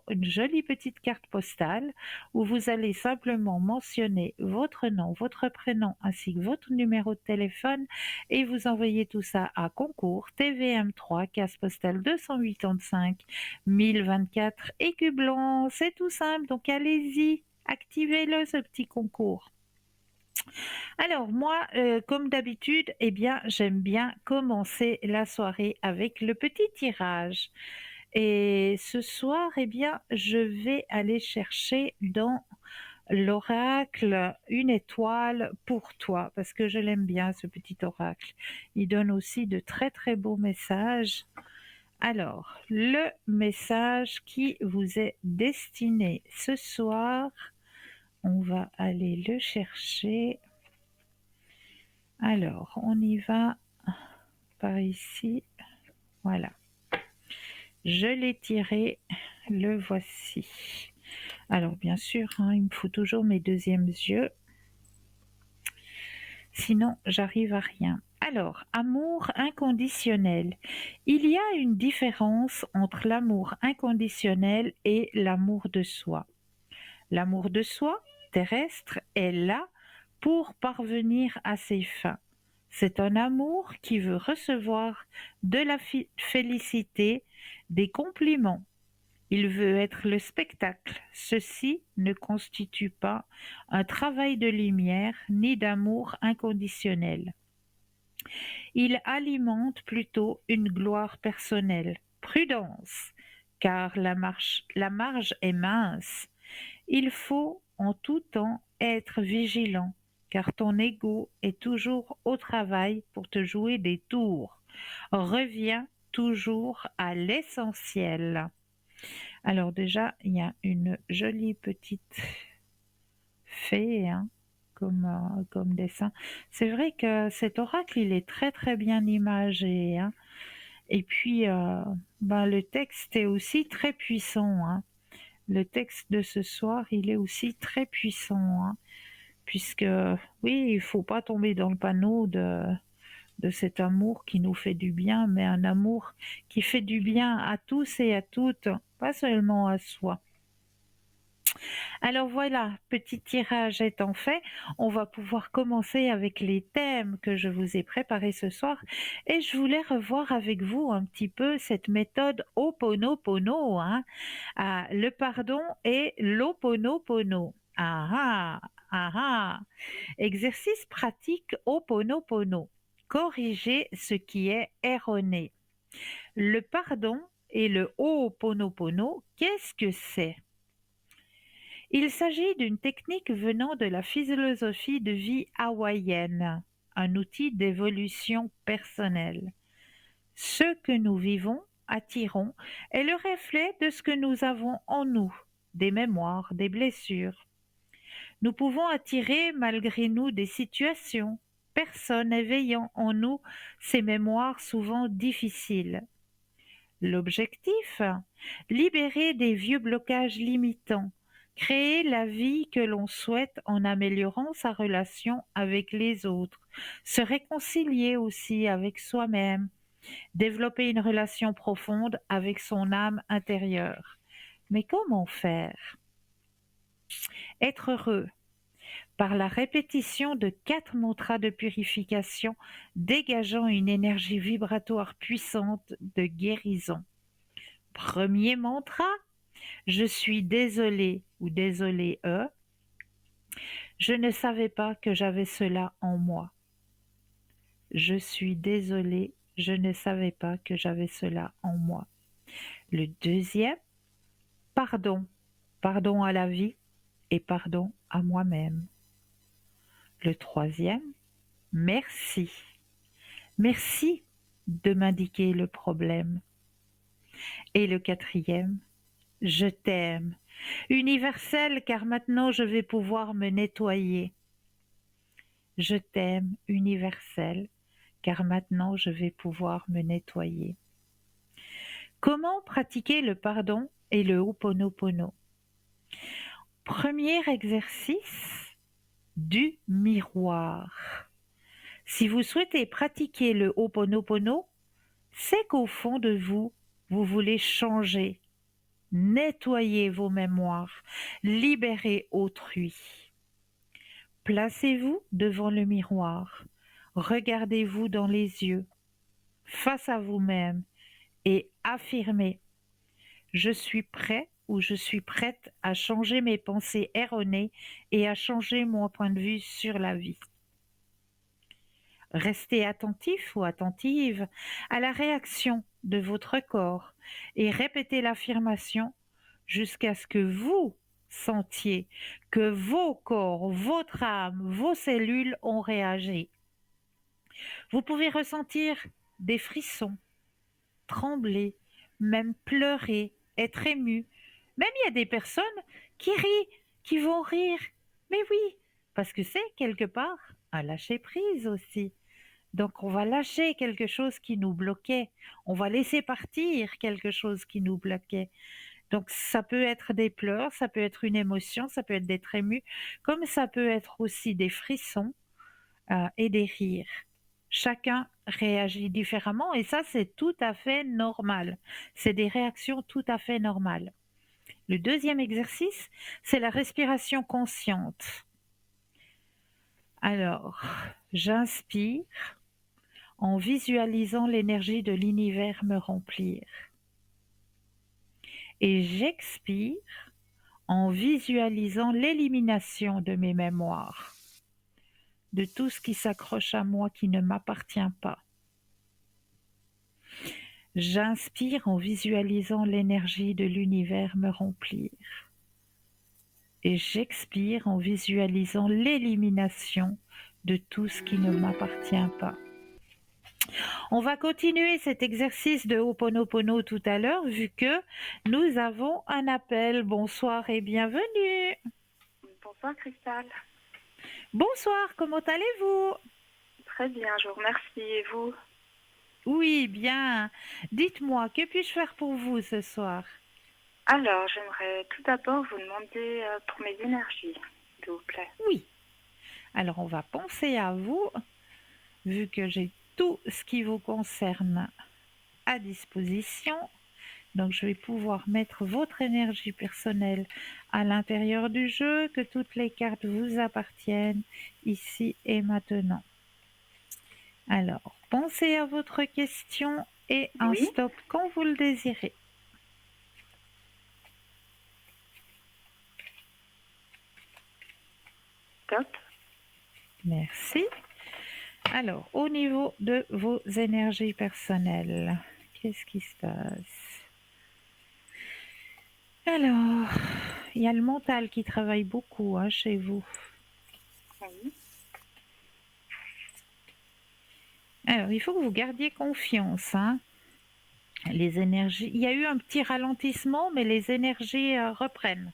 une jolie petite carte postale où vous allez simplement mentionner votre nom, votre prénom ainsi que votre numéro de téléphone et vous envoyez tout ça à concours TVM3 case postale 285 1024 Écublens. C'est tout simple, donc allez-y, activez-le ce petit concours. Alors moi, comme d'habitude, eh bien, j'aime bien commencer la soirée avec le petit tirage. Et ce soir, eh bien, je vais aller chercher dans l'oracle une étoile pour toi, parce que je l'aime bien, ce petit oracle. Il donne aussi de très très beaux messages. Alors, le message qui vous est destiné ce soir, on va aller le chercher. Alors, on y va par ici. Voilà. Je l'ai tiré. Le voici. Alors, bien sûr, il me faut toujours mes deuxièmes yeux. Sinon, j'arrive à rien. Alors, amour inconditionnel. Il y a une différence entre l'amour inconditionnel et l'amour de soi. L'amour de soi, terrestre, est là pour parvenir à ses fins. C'est un amour qui veut recevoir de la félicité, des compliments. Il veut être le spectacle. Ceci ne constitue pas un travail de lumière ni d'amour inconditionnel. Il alimente plutôt une gloire personnelle. Prudence, car la marge est mince. Il faut en tout temps être vigilant, car ton ego est toujours au travail pour te jouer des tours. Reviens toujours à l'essentiel. Alors déjà, il y a une jolie petite fée comme dessin. C'est vrai que cet oracle, il est très très bien imagé. Et puis, le texte est aussi très puissant. Le texte de ce soir, il est aussi très puissant, puisque oui, il ne faut pas tomber dans le panneau de cet amour qui nous fait du bien, mais un amour qui fait du bien à tous et à toutes, pas seulement à soi. Alors voilà, petit tirage étant fait, on va pouvoir commencer avec les thèmes que je vous ai préparés ce soir et je voulais revoir avec vous un petit peu cette méthode Ho'oponopono, le pardon et l'Ho'oponopono. Ah ah, ah ah. Exercice pratique Ho'oponopono. Corriger ce qui est erroné. Le pardon et le Ho'oponopono, qu'est-ce que c'est? Il s'agit d'une technique venant de la philosophie de vie hawaïenne, un outil d'évolution personnelle. Ce que nous vivons, attirons, est le reflet de ce que nous avons en nous, des mémoires, des blessures. Nous pouvons attirer malgré nous des situations, personnes éveillant en nous ces mémoires souvent difficiles. L'objectif? Libérer des vieux blocages limitants, créer la vie que l'on souhaite en améliorant sa relation avec les autres, se réconcilier aussi avec soi-même, développer une relation profonde avec son âme intérieure. Mais comment faire? Être heureux par la répétition de 4 mantras de purification dégageant une énergie vibratoire puissante de guérison. Premier mantra, je suis désolé ou désolé. Je ne savais pas que j'avais cela en moi. Je suis désolé Je ne savais pas que j'avais cela en moi. Le deuxième, pardon. Pardon à la vie et pardon à moi-même. Le troisième, merci. Merci de m'indiquer le problème. Et le quatrième, je t'aime. Universel, car maintenant je vais pouvoir me nettoyer. Je t'aime, universel, car maintenant je vais pouvoir me nettoyer. Comment pratiquer le pardon et le Ho'oponopono? Premier exercice, du miroir. Si vous souhaitez pratiquer le Ho'oponopono, c'est qu'au fond de vous, vous voulez changer, nettoyer vos mémoires, libérer autrui. Placez-vous devant le miroir, regardez-vous dans les yeux, face à vous-même et affirmez: je suis prêt ou je suis prête à changer mes pensées erronées et à changer mon point de vue sur la vie. Restez attentif ou attentive à la réaction de votre corps et répétez l'affirmation jusqu'à ce que vous sentiez que vos corps, votre âme, vos cellules ont réagi. Vous pouvez ressentir des frissons, trembler, même pleurer, être ému. Même il y a des personnes qui rient, qui vont rire. Mais oui, parce que c'est quelque part un lâcher-prise aussi. Donc on va lâcher quelque chose qui nous bloquait. On va laisser partir quelque chose qui nous bloquait. Donc ça peut être des pleurs, ça peut être une émotion, ça peut être d'être ému, comme ça peut être aussi des frissons et des rires. Chacun réagit différemment et ça c'est tout à fait normal. C'est des réactions tout à fait normales. Le deuxième exercice, c'est la respiration consciente. Alors, j'inspire en visualisant l'énergie de l'univers me remplir. Et j'expire en visualisant l'élimination de mes mémoires, de tout ce qui s'accroche à moi qui ne m'appartient pas. J'inspire en visualisant l'énergie de l'univers me remplir. Et j'expire en visualisant l'élimination de tout ce qui ne m'appartient pas. On va continuer cet exercice de Ho'oponopono tout à l'heure vu que nous avons un appel. Bonsoir et bienvenue. Bonsoir Cristal. Bonsoir, comment allez-vous? Très bien, je vous remercie. Et vous? Oui, bien. Dites-moi, que puis-je faire pour vous ce soir? Alors, j'aimerais tout d'abord vous demander pour mes énergies, s'il vous plaît. Oui. Alors, on va penser à vous, vu que j'ai tout ce qui vous concerne à disposition. Donc, je vais pouvoir mettre votre énergie personnelle à l'intérieur du jeu, que toutes les cartes vous appartiennent ici et maintenant. Alors, pensez à votre question et un Oui. stop quand vous le désirez. Top. Merci. Alors, au niveau de vos énergies personnelles, qu'est-ce qui se passe? Alors, il y a le mental qui travaille beaucoup chez vous. Oui. Alors, il faut que vous gardiez confiance. Les énergies, il y a eu un petit ralentissement, mais les énergies reprennent.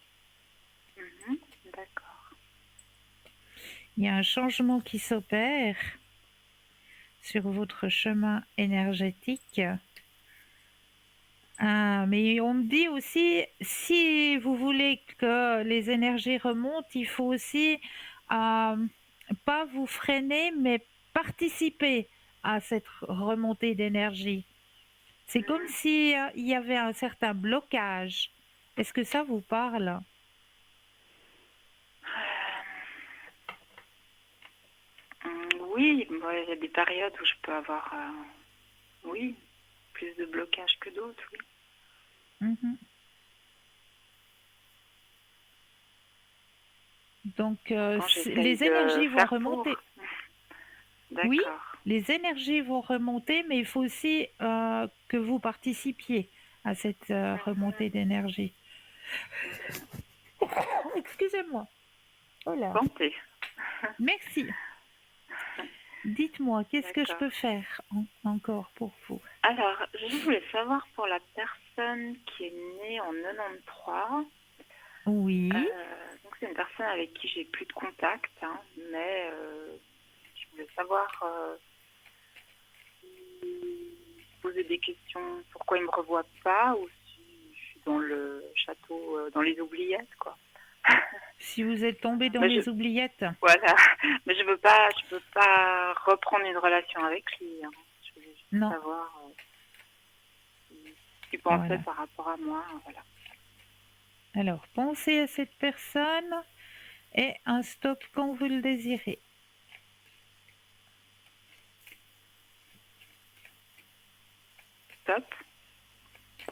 D'accord. Il y a un changement qui s'opère sur votre chemin énergétique. Mais on me dit aussi, si vous voulez que les énergies remontent, il faut aussi pas vous freiner, mais participer à cette remontée d'énergie. C'est comme si il y avait un certain blocage. Est-ce que ça vous parle? Oui, il y a des périodes où je peux avoir, oui, plus de blocage que d'autres, oui. Mhm. Donc, Quand j'essaye les de énergies vont faire remonter. pour. D'accord. les énergies vont remonter, mais il faut aussi que vous participiez à cette remontée d'énergie. Excusez-moi. Oh là. Santé. Merci. Dites-moi, qu'est-ce que je D'accord. peux faire encore pour vous? Alors, je voulais savoir pour la personne qui est née en 93. Oui. Donc c'est une personne avec qui j'ai plus de contact, hein, mais je voulais savoir poser des questions, pourquoi il me revoit pas, ou si je suis dans le château, dans les oubliettes, quoi. Si vous êtes tombé dans Mais les oubliettes. voilà, mais je veux pas reprendre une relation avec lui, hein. Je voulais juste Non. savoir ce qu'il pensait Voilà. par rapport à moi, voilà. Alors, pensez à cette personne et un stop quand vous le désirez. Top.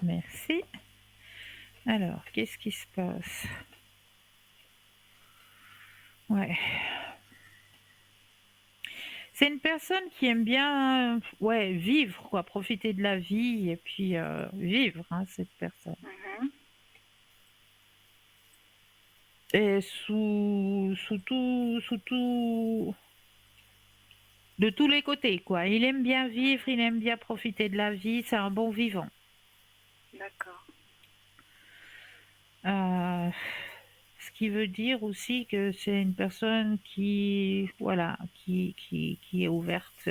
Merci. Alors, qu'est-ce qui se passe? Ouais. C'est une personne qui aime bien vivre, quoi, profiter de la vie et puis vivre, hein, cette personne. Mhm. Et de tous les côtés, quoi. Il aime bien vivre, il aime bien profiter de la vie, c'est un bon vivant. D'accord. Ce qui veut dire aussi que c'est une personne qui, voilà, qui est ouverte,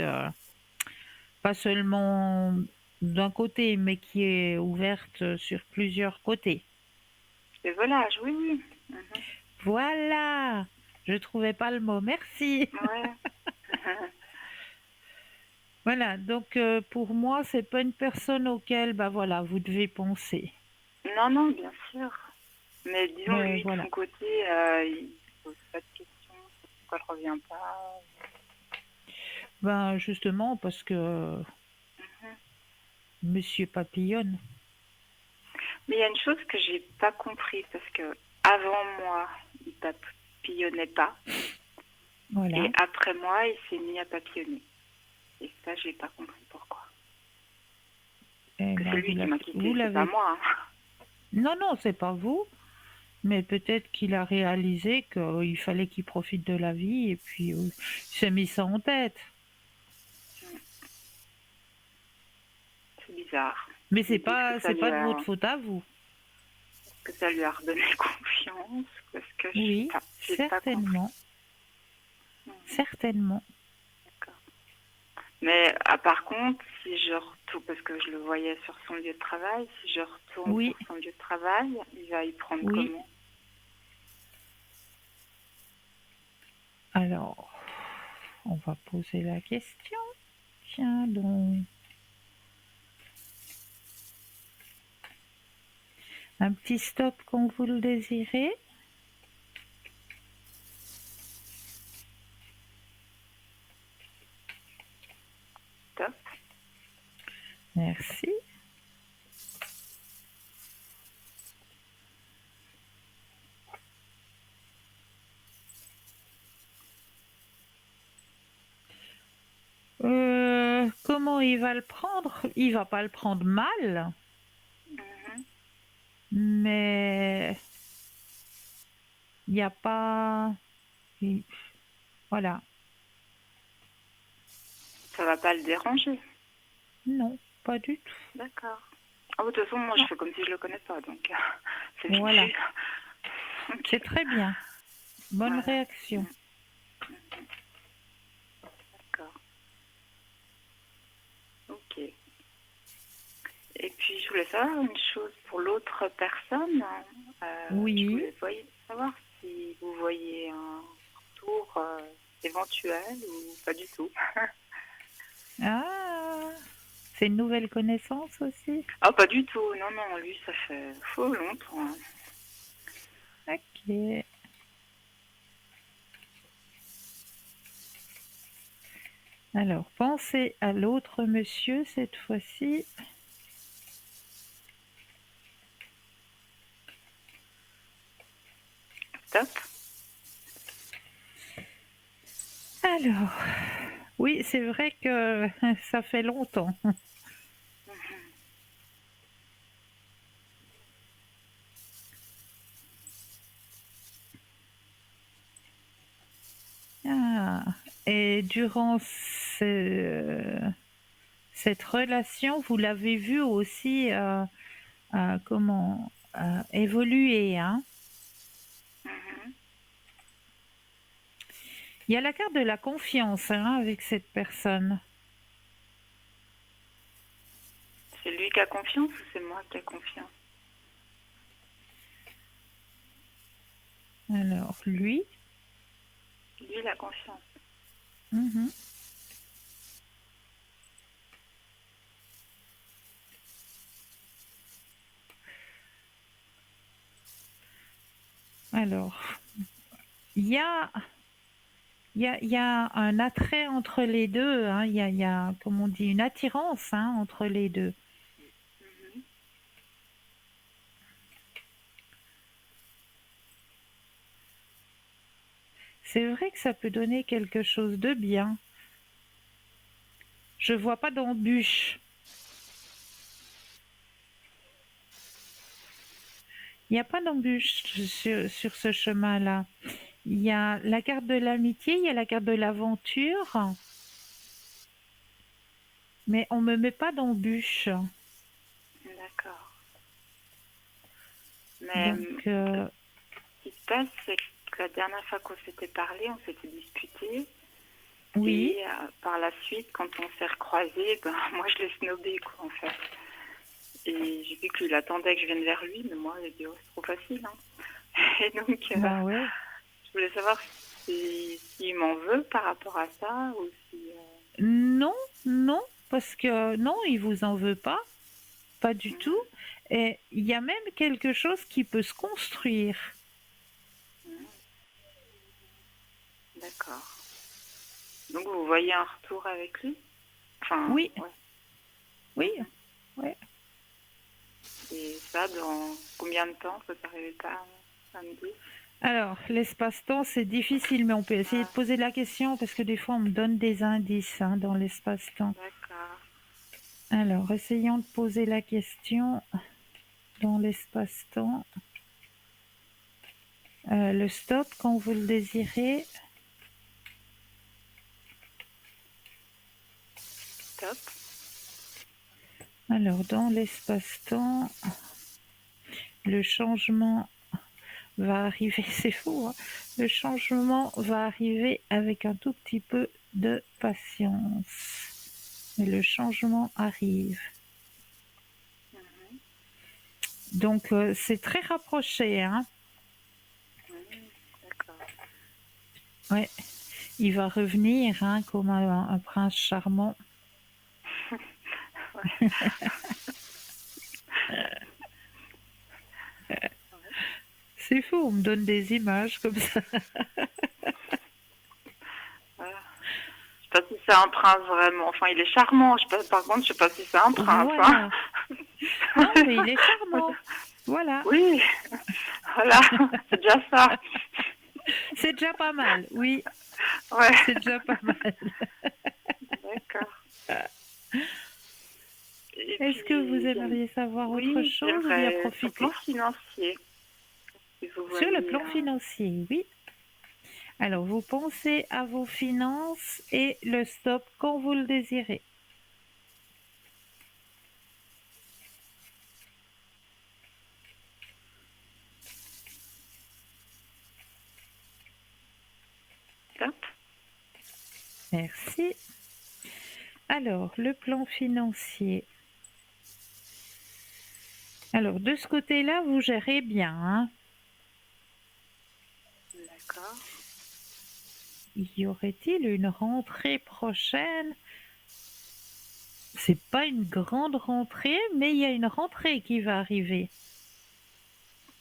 pas seulement d'un côté, mais qui est ouverte sur plusieurs côtés. Les volages, oui, oui. Mhm. Voilà, je trouvais pas le mot, merci. Ouais. Voilà, donc pour moi, c'est pas une personne auquel, bah voilà, vous devez penser. Non, non, bien sûr. Mais disons, Mais lui, de voilà, son côté, il ne pose pas de questions sur pourquoi je reviens pas. ben justement parce que Mhm. Monsieur papillonne. Mais il y a une chose que j'ai pas compris, parce que avant moi, il papillonnait pas. Voilà. Et après moi, il s'est mis à papillonner. Et ça, j'ai pas compris pourquoi. Eh Que ben, c'est lui qui m'a quitté, vous c'est pas l'avez. moi, hein. Non, non, c'est pas vous. Mais peut-être qu'il a réalisé qu'il fallait qu'il profite de la vie et puis il s'est mis ça en tête. C'est bizarre. Mais Je me dis, est-ce c'est pas de votre faute à vous. que ça lui a redonné confiance? Parce que je sais Oui, pas. J'ai pas compris. certainement, certainement. D'accord. Mais par contre, si je retourne, parce que je le voyais sur son lieu de travail, si je retourne Oui, sur son lieu de travail, il va y prendre oui. comment? Alors, on va poser la question. Tiens donc. Un petit stop quand vous le désirez. Top. Merci. Comment il va le prendre? Il va pas le prendre mal, Mhm. mais il n'y a pas. Voilà. Ça va pas le déranger. Non, pas du tout. D'accord. Ah, de toute façon, moi, je Non. fais comme si je le connais pas, donc c'est vite Voilà. vu. Ok. C'est très bien. Bonne Voilà. réaction. D'accord. Ok. Et puis, je voulais savoir une chose pour l'autre personne. Oui. Je voulais savoir si vous voyez un retour éventuel ou pas du tout. Ah, c'est une nouvelle connaissance aussi. Ah, pas du tout. Non, non, lui, ça fait faux longtemps, hein. Ok. Alors, pensez à l'autre monsieur cette fois-ci. Top. Alors, Oui, c'est vrai que ça fait longtemps. Ah. Et durant cette relation, vous l'avez vu aussi comment évoluer, hein. Mhm. Il y a la carte de la confiance, hein, avec cette personne. C'est lui qui a confiance ou c'est moi qui a confiance? Alors, lui. Lui, il a confiance. Mhm. Alors, il y a, il y a un attrait entre les deux, hein. Il y a, comme on dit, une attirance, hein, entre les deux. Mhm. C'est vrai que ça peut donner quelque chose de bien. Je vois pas d'embûche. Il n'y a pas d'embûche sur ce chemin-là. Il y a la carte de l'amitié, il y a la carte de l'aventure, mais on me met pas d'embûche. D'accord. Mais Donc, ce qui se passe, c'est que la dernière fois qu'on s'était parlé, on s'était disputé. oui, Et par la suite, quand on s'est recroisés, ben, moi je l'ai snobé, quoi, en fait. Et j'ai vu qu'il attendait que je vienne vers lui, mais moi, j'ai dit, oh, c'est trop facile, hein. Et donc, bah ouais. je voulais savoir s'il m'en veut par rapport à ça, ou si... Non, non, parce que non, il vous en veut pas du tout. Mhm, Et il y a même quelque chose qui peut se construire. mhm. D'accord. Donc, vous voyez un retour avec lui? Enfin, Oui, ouais. oui, Mhm. ouais. Et ça, dans combien de temps? Vous n'arrivez pas à me dire? Alors, l'espace-temps, c'est difficile, mais on peut essayer de Ah, poser la question parce que des fois, on me donne des indices, hein, dans l'espace-temps. d'accord. Alors, essayons de poser la question dans l'espace-temps. Le stop, quand vous le désirez. Top. Alors, dans l'espace-temps, le changement va arriver, c'est fou, hein. Le changement va arriver avec un tout petit peu de patience. Mais le changement arrive. Mhm, Donc, c'est très rapproché, hein. mhm, d'accord. Ouais, il va revenir, hein, comme un prince charmant. Ouais. Ouais. C'est fou, on me donne des images comme ça. Voilà. Je sais pas si c'est un prince vraiment. Enfin, il est charmant. Je sais pas, par contre, je sais pas si c'est un prince, hein. Voilà. Non, mais il est charmant. Voilà. Oui, voilà, c'est déjà ça. C'est déjà pas mal. Oui, Ouais, c'est déjà pas mal. d'accord. Et Est-ce que vous puis, aimeriez savoir autre oui, chose ou bien j'aimerais sur le plan profiter? financier, si vous Sur le voyez. plan financier, oui. Alors, vous pensez à vos finances et le stop quand vous le désirez. Top. Merci. Alors, le plan financier. Alors, de ce côté-là, vous gérez bien, hein. D'accord. Y aurait-il une rentrée prochaine? C'est pas une grande rentrée, mais il y a une rentrée qui va arriver.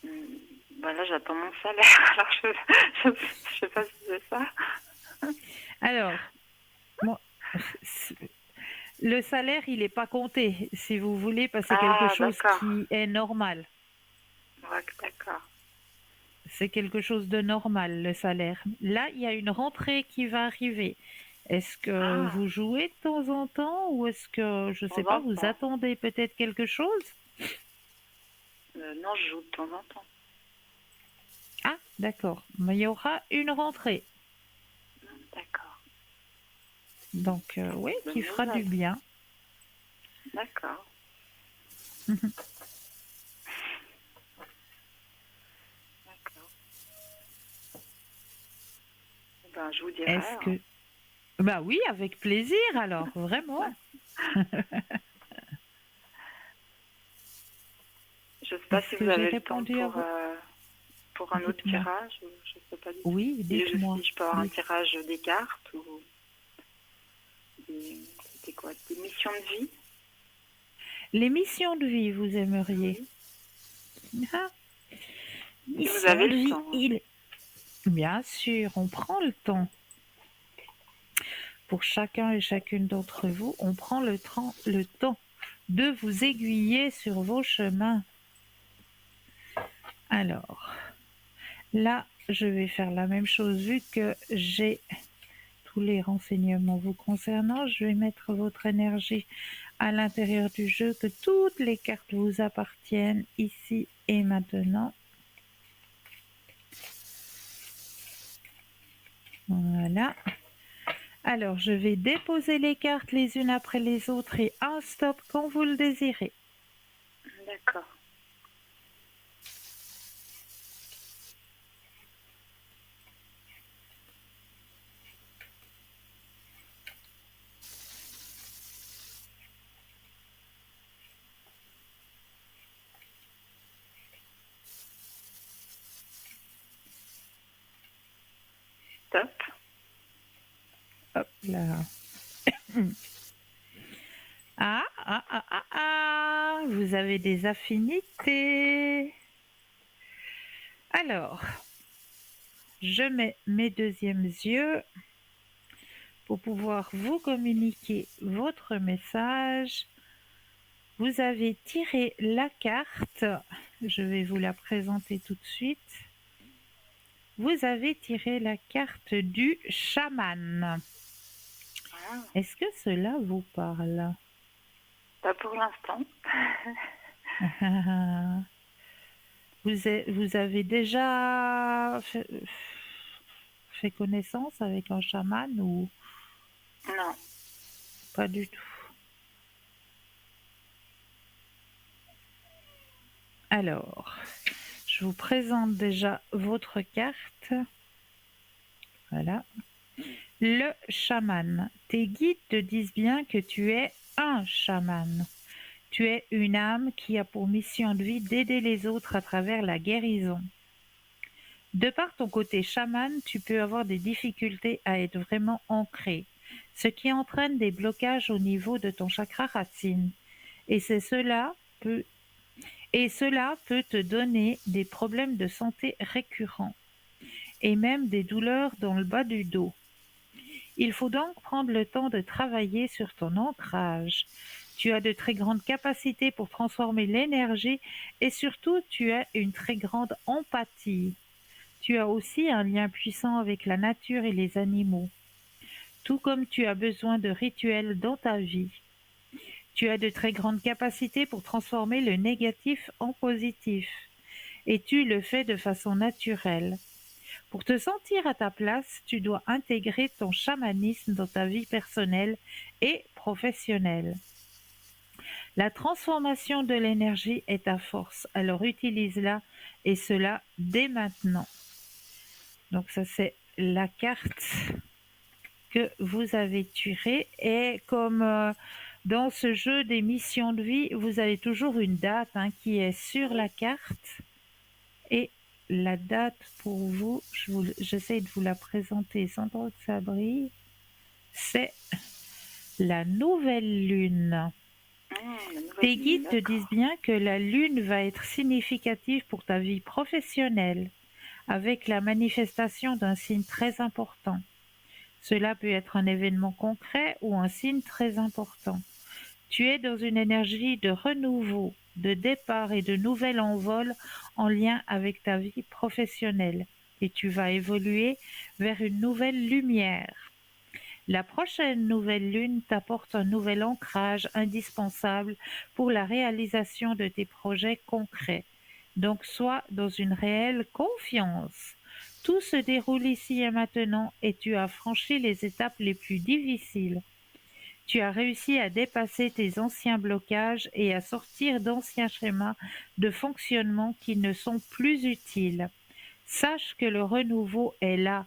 Bah là, j'attends mon salaire, alors je sais pas si c'est ça. Alors, moi, le salaire, il n'est pas compté, si vous voulez, parce que c'est quelque Ah, chose d'accord. qui est normal. Ouais, d'accord. C'est quelque chose de normal, le salaire. Là, il y a une rentrée qui va arriver. Est-ce que Ah, vous jouez de temps en temps ou est-ce que, je de sais temps pas, en vous temps. attendez peut-être quelque chose? Non, je joue de temps en temps. Ah, d'accord. Mais il y aura une rentrée. D'accord. Donc, oui, qui Bonne fera du nouvelle. bien. D'accord. D'accord. Ben, je vous dirai. Est-ce Hein. que... Bah oui, avec plaisir alors, vraiment. Je ne sais pas Est-ce si vous que j'ai avez le temps répondu à vous? pour un autre Dites-moi. tirage. Je ne sais pas du tout. Oui, Et dites-moi. si je peux avoir un Dites. tirage des cartes ou c'était quoi? Des missions de vie? Les missions de vie, vous aimeriez? Oui. Ah, Si vous mission avez de le vie, temps. Hein. il... Bien sûr, on prend le temps. Pour chacun et chacune d'entre vous, on prend le temps de vous aiguiller sur vos chemins. Alors, là, je vais faire la même chose vu que j'ai tous les renseignements vous concernant. Je vais mettre votre énergie à l'intérieur du jeu, que toutes les cartes vous appartiennent ici et maintenant. Voilà. Alors, je vais déposer les cartes les unes après les autres et un stop quand vous le désirez. D'accord. Top. Hop là. Vous avez des affinités. Alors, je mets mes deuxièmes yeux pour pouvoir vous communiquer votre message. Vous avez tiré la carte, je vais vous la présenter tout de suite. Vous avez tiré la carte du chaman. Ah, Est-ce que cela vous parle? pas pour l'instant. Vous avez déjà fait connaissance avec un chaman ou Non. pas du tout? Alors, je vous présente déjà votre carte. Voilà. Le chaman. Tes guides te disent bien que tu es un chaman. Tu es une âme qui a pour mission de vie d'aider les autres à travers la guérison. De par ton côté chaman, tu peux avoir des difficultés à être vraiment ancré, ce qui entraîne des blocages au niveau de ton chakra racine. Et cela peut te donner des problèmes de santé récurrents et même des douleurs dans le bas du dos. Il faut donc prendre le temps de travailler sur ton ancrage. Tu as de très grandes capacités pour transformer l'énergie et surtout tu as une très grande empathie. Tu as aussi un lien puissant avec la nature et les animaux, tout comme tu as besoin de rituels dans ta vie. Tu as de très grandes capacités pour transformer le négatif en positif, et tu le fais de façon naturelle. Pour te sentir à ta place, tu dois intégrer ton chamanisme dans ta vie personnelle et professionnelle. La transformation de l'énergie est ta force, alors utilise-la et cela dès maintenant. Donc ça c'est la carte que vous avez tirée et comme dans ce jeu des missions de vie, vous avez toujours une date qui est sur la carte et la date pour vous, j'essaie de vous la présenter sans trop que ça brille, c'est la nouvelle lune. La nouvelle Tes lune, guides te disent d'accord. bien que la lune va être significative pour ta vie professionnelle, avec la manifestation d'un signe très important. Cela peut être un événement concret ou un signe très important. Tu es dans une énergie de renouveau, de départ et de nouvel envol en lien avec ta vie professionnelle et tu vas évoluer vers une nouvelle lumière. La prochaine nouvelle lune t'apporte un nouvel ancrage indispensable pour la réalisation de tes projets concrets. Donc sois dans une réelle confiance. Tout se déroule ici et maintenant et tu as franchi les étapes les plus difficiles. Tu as réussi à dépasser tes anciens blocages et à sortir d'anciens schémas de fonctionnement qui ne sont plus utiles. Sache que le renouveau est là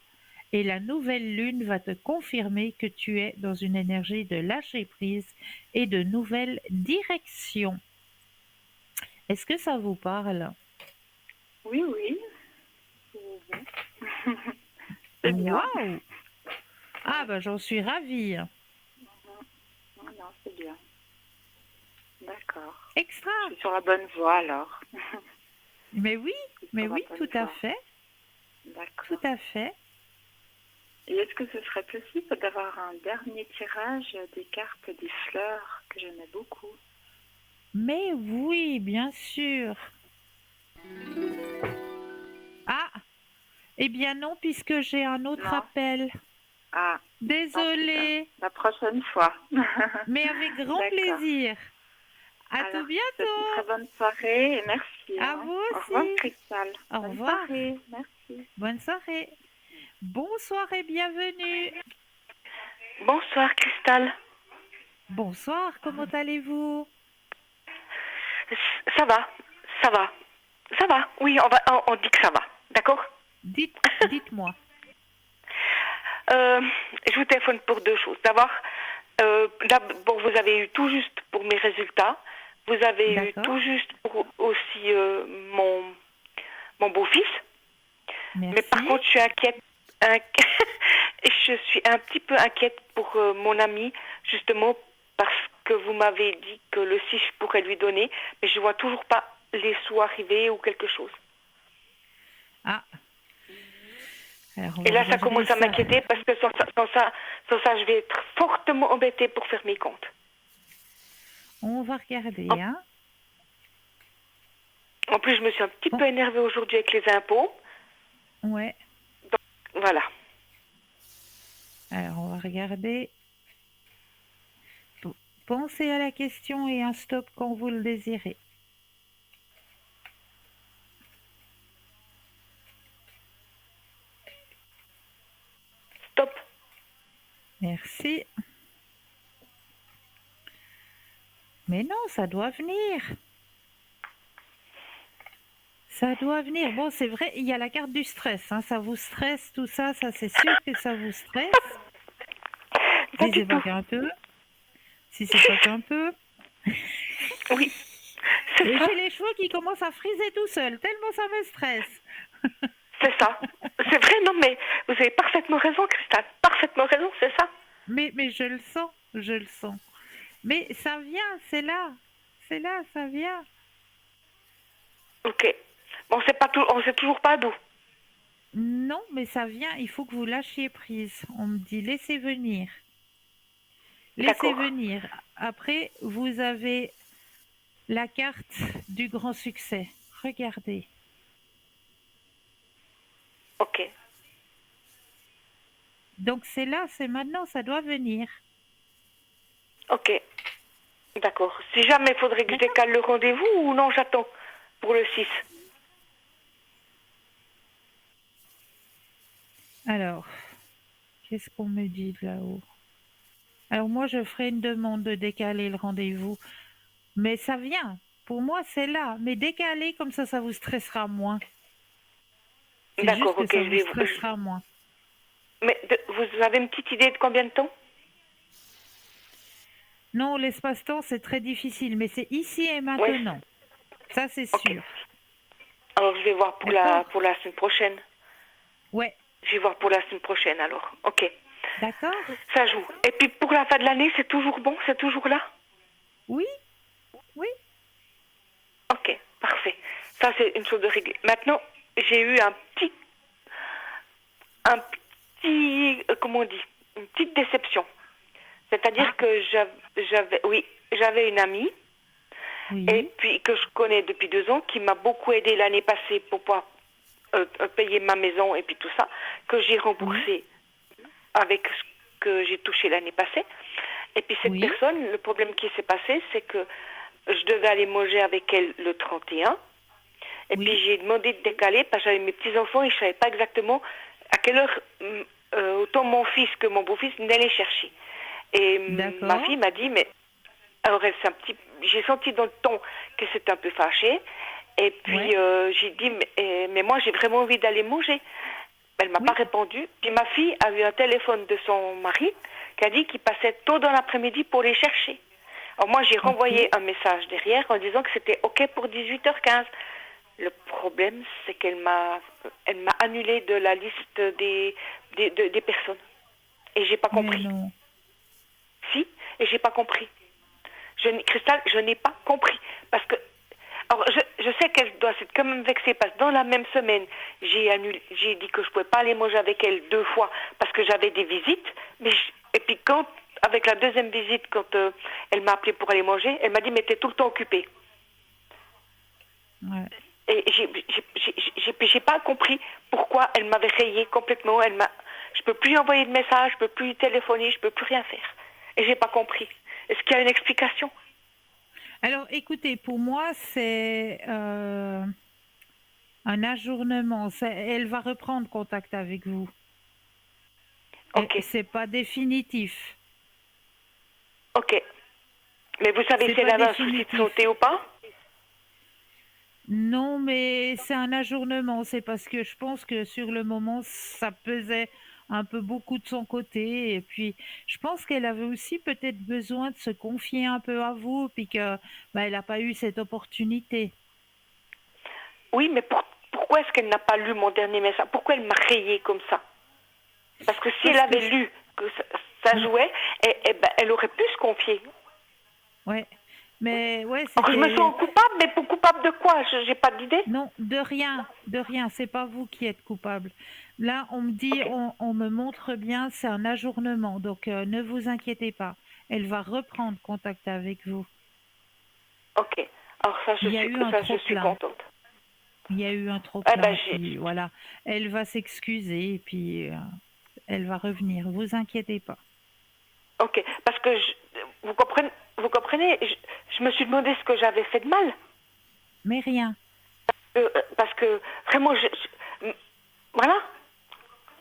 et la nouvelle lune va te confirmer que tu es dans une énergie de lâcher prise et de nouvelles directions. Est-ce que ça vous parle? Oui, oui. C'est bien. Waouh! Ah bah j'en suis ravie. Non, c'est bien. D'accord. Extra! Je suis sur la bonne voie alors. Mais oui, tout à fait, D'accord. tout à fait. Et est-ce que ce serait possible d'avoir un dernier tirage des cartes des fleurs que j'aimais beaucoup? Mais oui, bien sûr. Ah, eh bien non, puisque j'ai un autre Non. appel. Ah, Désolée, la prochaine fois. mais avec grand D'accord. plaisir. À Alors, tout je vous souhaite une bientôt. très bonne soirée et merci. À hein. vous Au revoir, aussi. Cristal. Au Bonne revoir. soirée. Merci. Bonne soirée. Bonsoir et bienvenue. Bonsoir Cristal. Bonsoir, comment allez-vous? Ça va, ça va, ça va. Oui, on dit que ça va, d'accord? Dites-moi. Je vous téléphone pour deux choses. D'abord, vous avez eu tout juste pour mes résultats. Vous avez eu D'accord. tout juste pour aussi mon beau-fils. Merci. Mais par contre, je suis inquiète. Je suis un petit peu inquiète pour mon ami, justement, parce que vous m'avez dit que le 6, je pourrais lui donner, mais je vois toujours pas les sous arriver ou quelque chose. Ah. Alors, Et là, ça commence à m'inquiéter parce que sans ça, je vais être fortement embêtée pour faire mes comptes. On va regarder, hein. En plus, je me suis un petit peu énervée aujourd'hui avec les impôts. Ouais. Donc, voilà. Alors, on va regarder. Pensez à la question et un stop quand vous le désirez. Stop. Merci. Mais non, ça doit venir. Ça doit venir. Bon, c'est vrai, il y a la carte du stress. Hein. Ça vous stresse, tout ça, c'est sûr que ça vous stresse. Si c'est pas qu'un peu. Si c'est pas qu'un peu. Oui. Et j'ai les cheveux qui commencent à friser tout seul, tellement ça me stresse. C'est ça. C'est vrai, non, mais vous avez parfaitement raison, Cristal. Parfaitement raison, c'est ça. Mais je le sens, je le sens. Mais ça vient, c'est là, ça vient. Ok. Bon, on sait toujours pas d'où. Non, mais ça vient, il faut que vous lâchiez prise. On me dit laissez venir. Laissez venir. Après, vous avez la carte du grand succès. Regardez. Ok. Donc c'est là, c'est maintenant, ça doit venir. Ok. D'accord. Si jamais il faudrait que je décale le rendez-vous ou non, j'attends pour le 6. Alors, qu'est-ce qu'on me dit de là-haut? Alors moi, je ferai une demande de décaler le rendez-vous. Mais ça vient. Pour moi, c'est là. Mais décaler, comme ça vous stressera moins. C'est D'accord, juste que ok. ça vous stressera moins. Mais vous avez une petite idée de combien de temps? Non, l'espace-temps, c'est très difficile. Mais c'est ici et maintenant. Ouais. Ça, c'est sûr. Alors, je vais voir pour la semaine prochaine. Ouais. Je vais voir pour la semaine prochaine, alors. Ok. D'accord. Ça joue. Et puis, pour la fin de l'année, c'est toujours bon? C'est toujours là? Oui. Oui. Ok, parfait. Ça, c'est une chose de réglée. Maintenant, j'ai eu comment on dit, une petite déception. C'est-à-dire que j'avais une amie, et puis que je connais depuis 2 ans, qui m'a beaucoup aidé l'année passée pour pouvoir payer ma maison et puis tout ça, que j'ai remboursé avec que j'ai touchées l'année passée. Et puis cette Oui. personne, le problème qui s'est passé, c'est que je devais aller manger avec elle le 31. Et Oui. puis j'ai demandé de décaler parce que j'avais mes petits-enfants et je ne savais pas exactement à quelle heure autant mon fils que mon beau-fils venaient les chercher. Et ma D'accord. fille m'a dit, mais alors j'ai senti dans le ton que c'était un peu fâché. Et puis Ouais. j'ai dit, mais moi j'ai vraiment envie d'aller manger. Elle m'a Oui. pas répondu. Puis ma fille a eu un téléphone de son mari qui a dit qu'il passait tôt dans l'après-midi pour les chercher. Alors moi j'ai Ok. renvoyé un message derrière en disant que c'était OK pour 18h15. Le problème, c'est elle m'a annulé de la liste des personnes. Et j'ai pas Mais compris. non. Si, et j'ai pas compris. Christelle, je n'ai pas compris. Parce que, alors, je sais qu'elle doit s'être quand même vexée parce que dans la même semaine, j'ai dit que je pouvais pas aller manger avec elle 2 fois parce que j'avais des visites. Et puis avec la deuxième visite, quand elle m'a appelé pour aller manger, elle m'a dit, mais t'es tout le temps occupée. Ouais. Et j'ai pas compris pourquoi elle m'avait rayé complètement. Je peux plus envoyer de message, je peux plus téléphoner, je peux plus rien faire. Et j'ai pas compris. Est-ce qu'il y a une explication? Alors, écoutez, pour moi, c'est un ajournement. Elle va reprendre contact avec vous. Et Ok, c'est pas définitif. ok. Mais vous savez C'est si elle pas avait un souci de définitif. santé ou pas? Non, mais c'est un ajournement. C'est parce que je pense que sur le moment, ça pesait un peu beaucoup de son côté. Et puis, je pense qu'elle avait aussi peut-être besoin de se confier un peu à vous, puis que elle n'a pas eu cette opportunité. Oui, mais pourquoi est-ce qu'elle n'a pas lu mon dernier message? Pourquoi elle m'a rayé comme ça? Parce que si elle Parce que avait lu que ça ouais, jouait, elle aurait pu se confier. ouais. Mais ouais, Alors je me c'était sens coupable, mais pour coupable de quoi? Je n'ai pas d'idée. non, de rien. C'est pas vous qui êtes coupable. Là, on me dit, Ok, on me montre bien, c'est un ajournement. Donc, ne vous inquiétez pas. Elle va reprendre contact avec vous. ok. Alors Il y a eu un ça, je suis trop-plein. contente. Il y a eu un Eh ben, trop-plein, puis voilà. Elle va s'excuser, et puis elle va revenir. Vous inquiétez pas. ok. Parce que vous comprenez, je me suis demandé ce que j'avais fait de mal. Mais rien. Parce que vraiment, voilà.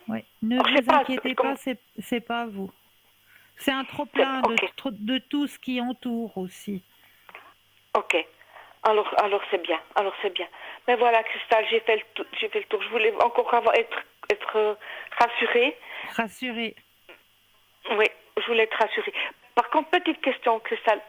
Ouais. Ne Alors, je sais vous pas, inquiétez pas, comme, c'est pas vous. C'est un trop-plein ok, de tout ce qui entoure aussi. ok. Alors c'est bien, alors c'est bien. Mais voilà, Christelle, j'ai fait le tour. Je voulais encore être rassurée. Rassurez. Oui, je voulais être rassurée. Par contre, petite question, Christelle.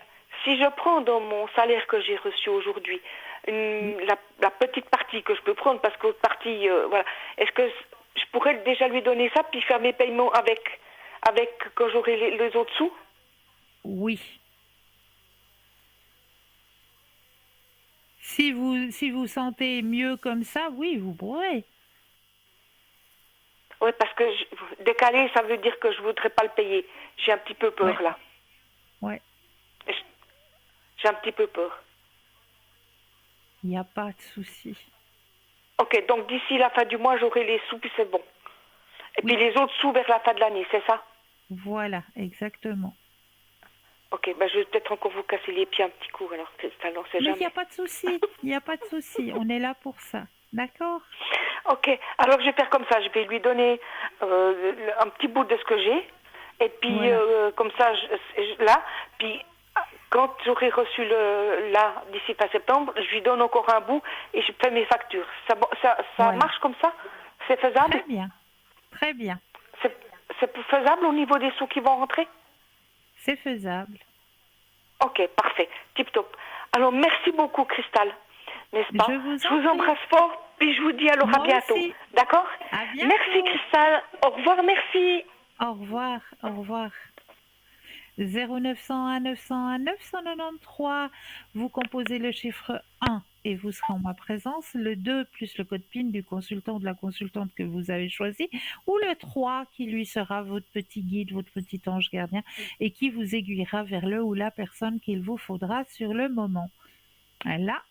Si je prends dans mon salaire que j'ai reçu aujourd'hui, Oui. la petite partie que je peux prendre, parce que l'autre partie, voilà, est-ce que je pourrais déjà lui donner ça, puis faire mes paiements avec quand j'aurai les autres sous? Oui. Si vous sentez mieux comme ça, oui, vous pourrez. Oui, parce que décaler, ça veut dire que je voudrais pas le payer. J'ai un petit peu peur, Ouais, là. ouais. J'ai un petit peu peur. Il n'y a pas de souci. Ok, donc d'ici la fin du mois, j'aurai les sous, puis c'est bon. Et puis Oui, les autres sous vers la fin de l'année, c'est ça? voilà, exactement. Ok, ben je vais peut-être encore vous casser les pieds un petit coup, alors Christelle, on sait Mais il n'y a jamais. pas de souci. Il n'y a pas de souci. On est là pour ça. D'accord? Ok, alors je vais faire comme ça, je vais lui donner un petit bout de ce que j'ai, et puis Voilà. comme ça, là, puis quand j'aurai reçu là, d'ici fin septembre, je lui donne encore un bout et je fais mes factures. Ça Voilà. marche comme ça? C'est faisable? Très bien. Très bien. C'est c'est faisable au niveau des sous qui vont rentrer? C'est faisable. Ok, parfait, tip top. Alors merci beaucoup, Christelle, n'est-ce pas? Je vous Je en vous prie. embrasse fort, puis je vous dis alors à Moi bientôt. aussi. D'accord? À Merci, bientôt. Christelle. Au revoir, merci. Au revoir. Au revoir. 0901 901 993. Vous composez le chiffre 1 et vous serez en ma présence. Le 2 plus le code PIN du consultant ou de la consultante que vous avez choisi. Ou le 3 qui lui sera votre petit guide, votre petit ange gardien et qui vous aiguillera vers le ou la personne qu'il vous faudra sur le moment. Là,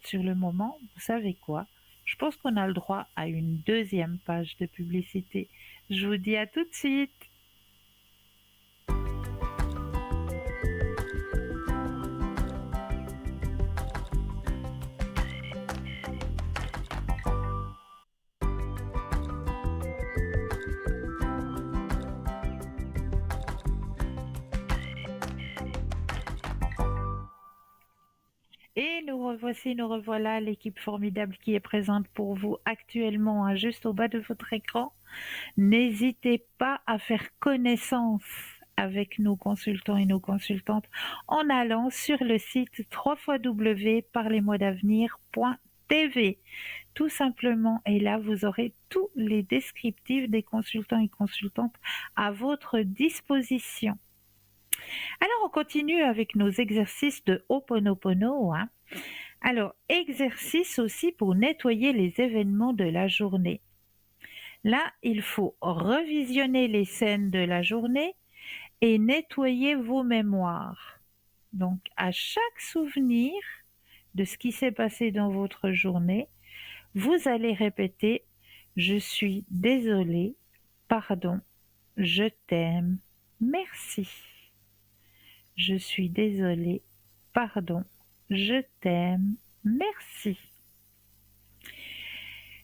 sur le moment, vous savez quoi? Je pense qu'on a le droit à une deuxième page de publicité. Je vous dis à tout de suite. Et nous revoici, nous revoilà, l'équipe formidable qui est présente pour vous actuellement, hein, juste au bas de votre écran. N'hésitez pas à faire connaissance avec nos consultants et nos consultantes en allant sur le site www.parlez-moi-d'avenir.tv. Tout simplement, et là vous aurez tous les descriptifs des consultants et consultantes à votre disposition. Alors on continue avec nos exercices de Ho'oponopono, hein. Alors, exercice aussi pour nettoyer les événements de la journée. Là, il faut revisionner les scènes de la journée et nettoyer vos mémoires. Donc, à chaque souvenir de ce qui s'est passé dans votre journée, vous allez répéter « Je suis désolée, pardon, je t'aime, merci ». Je suis désolée, pardon, je t'aime, merci.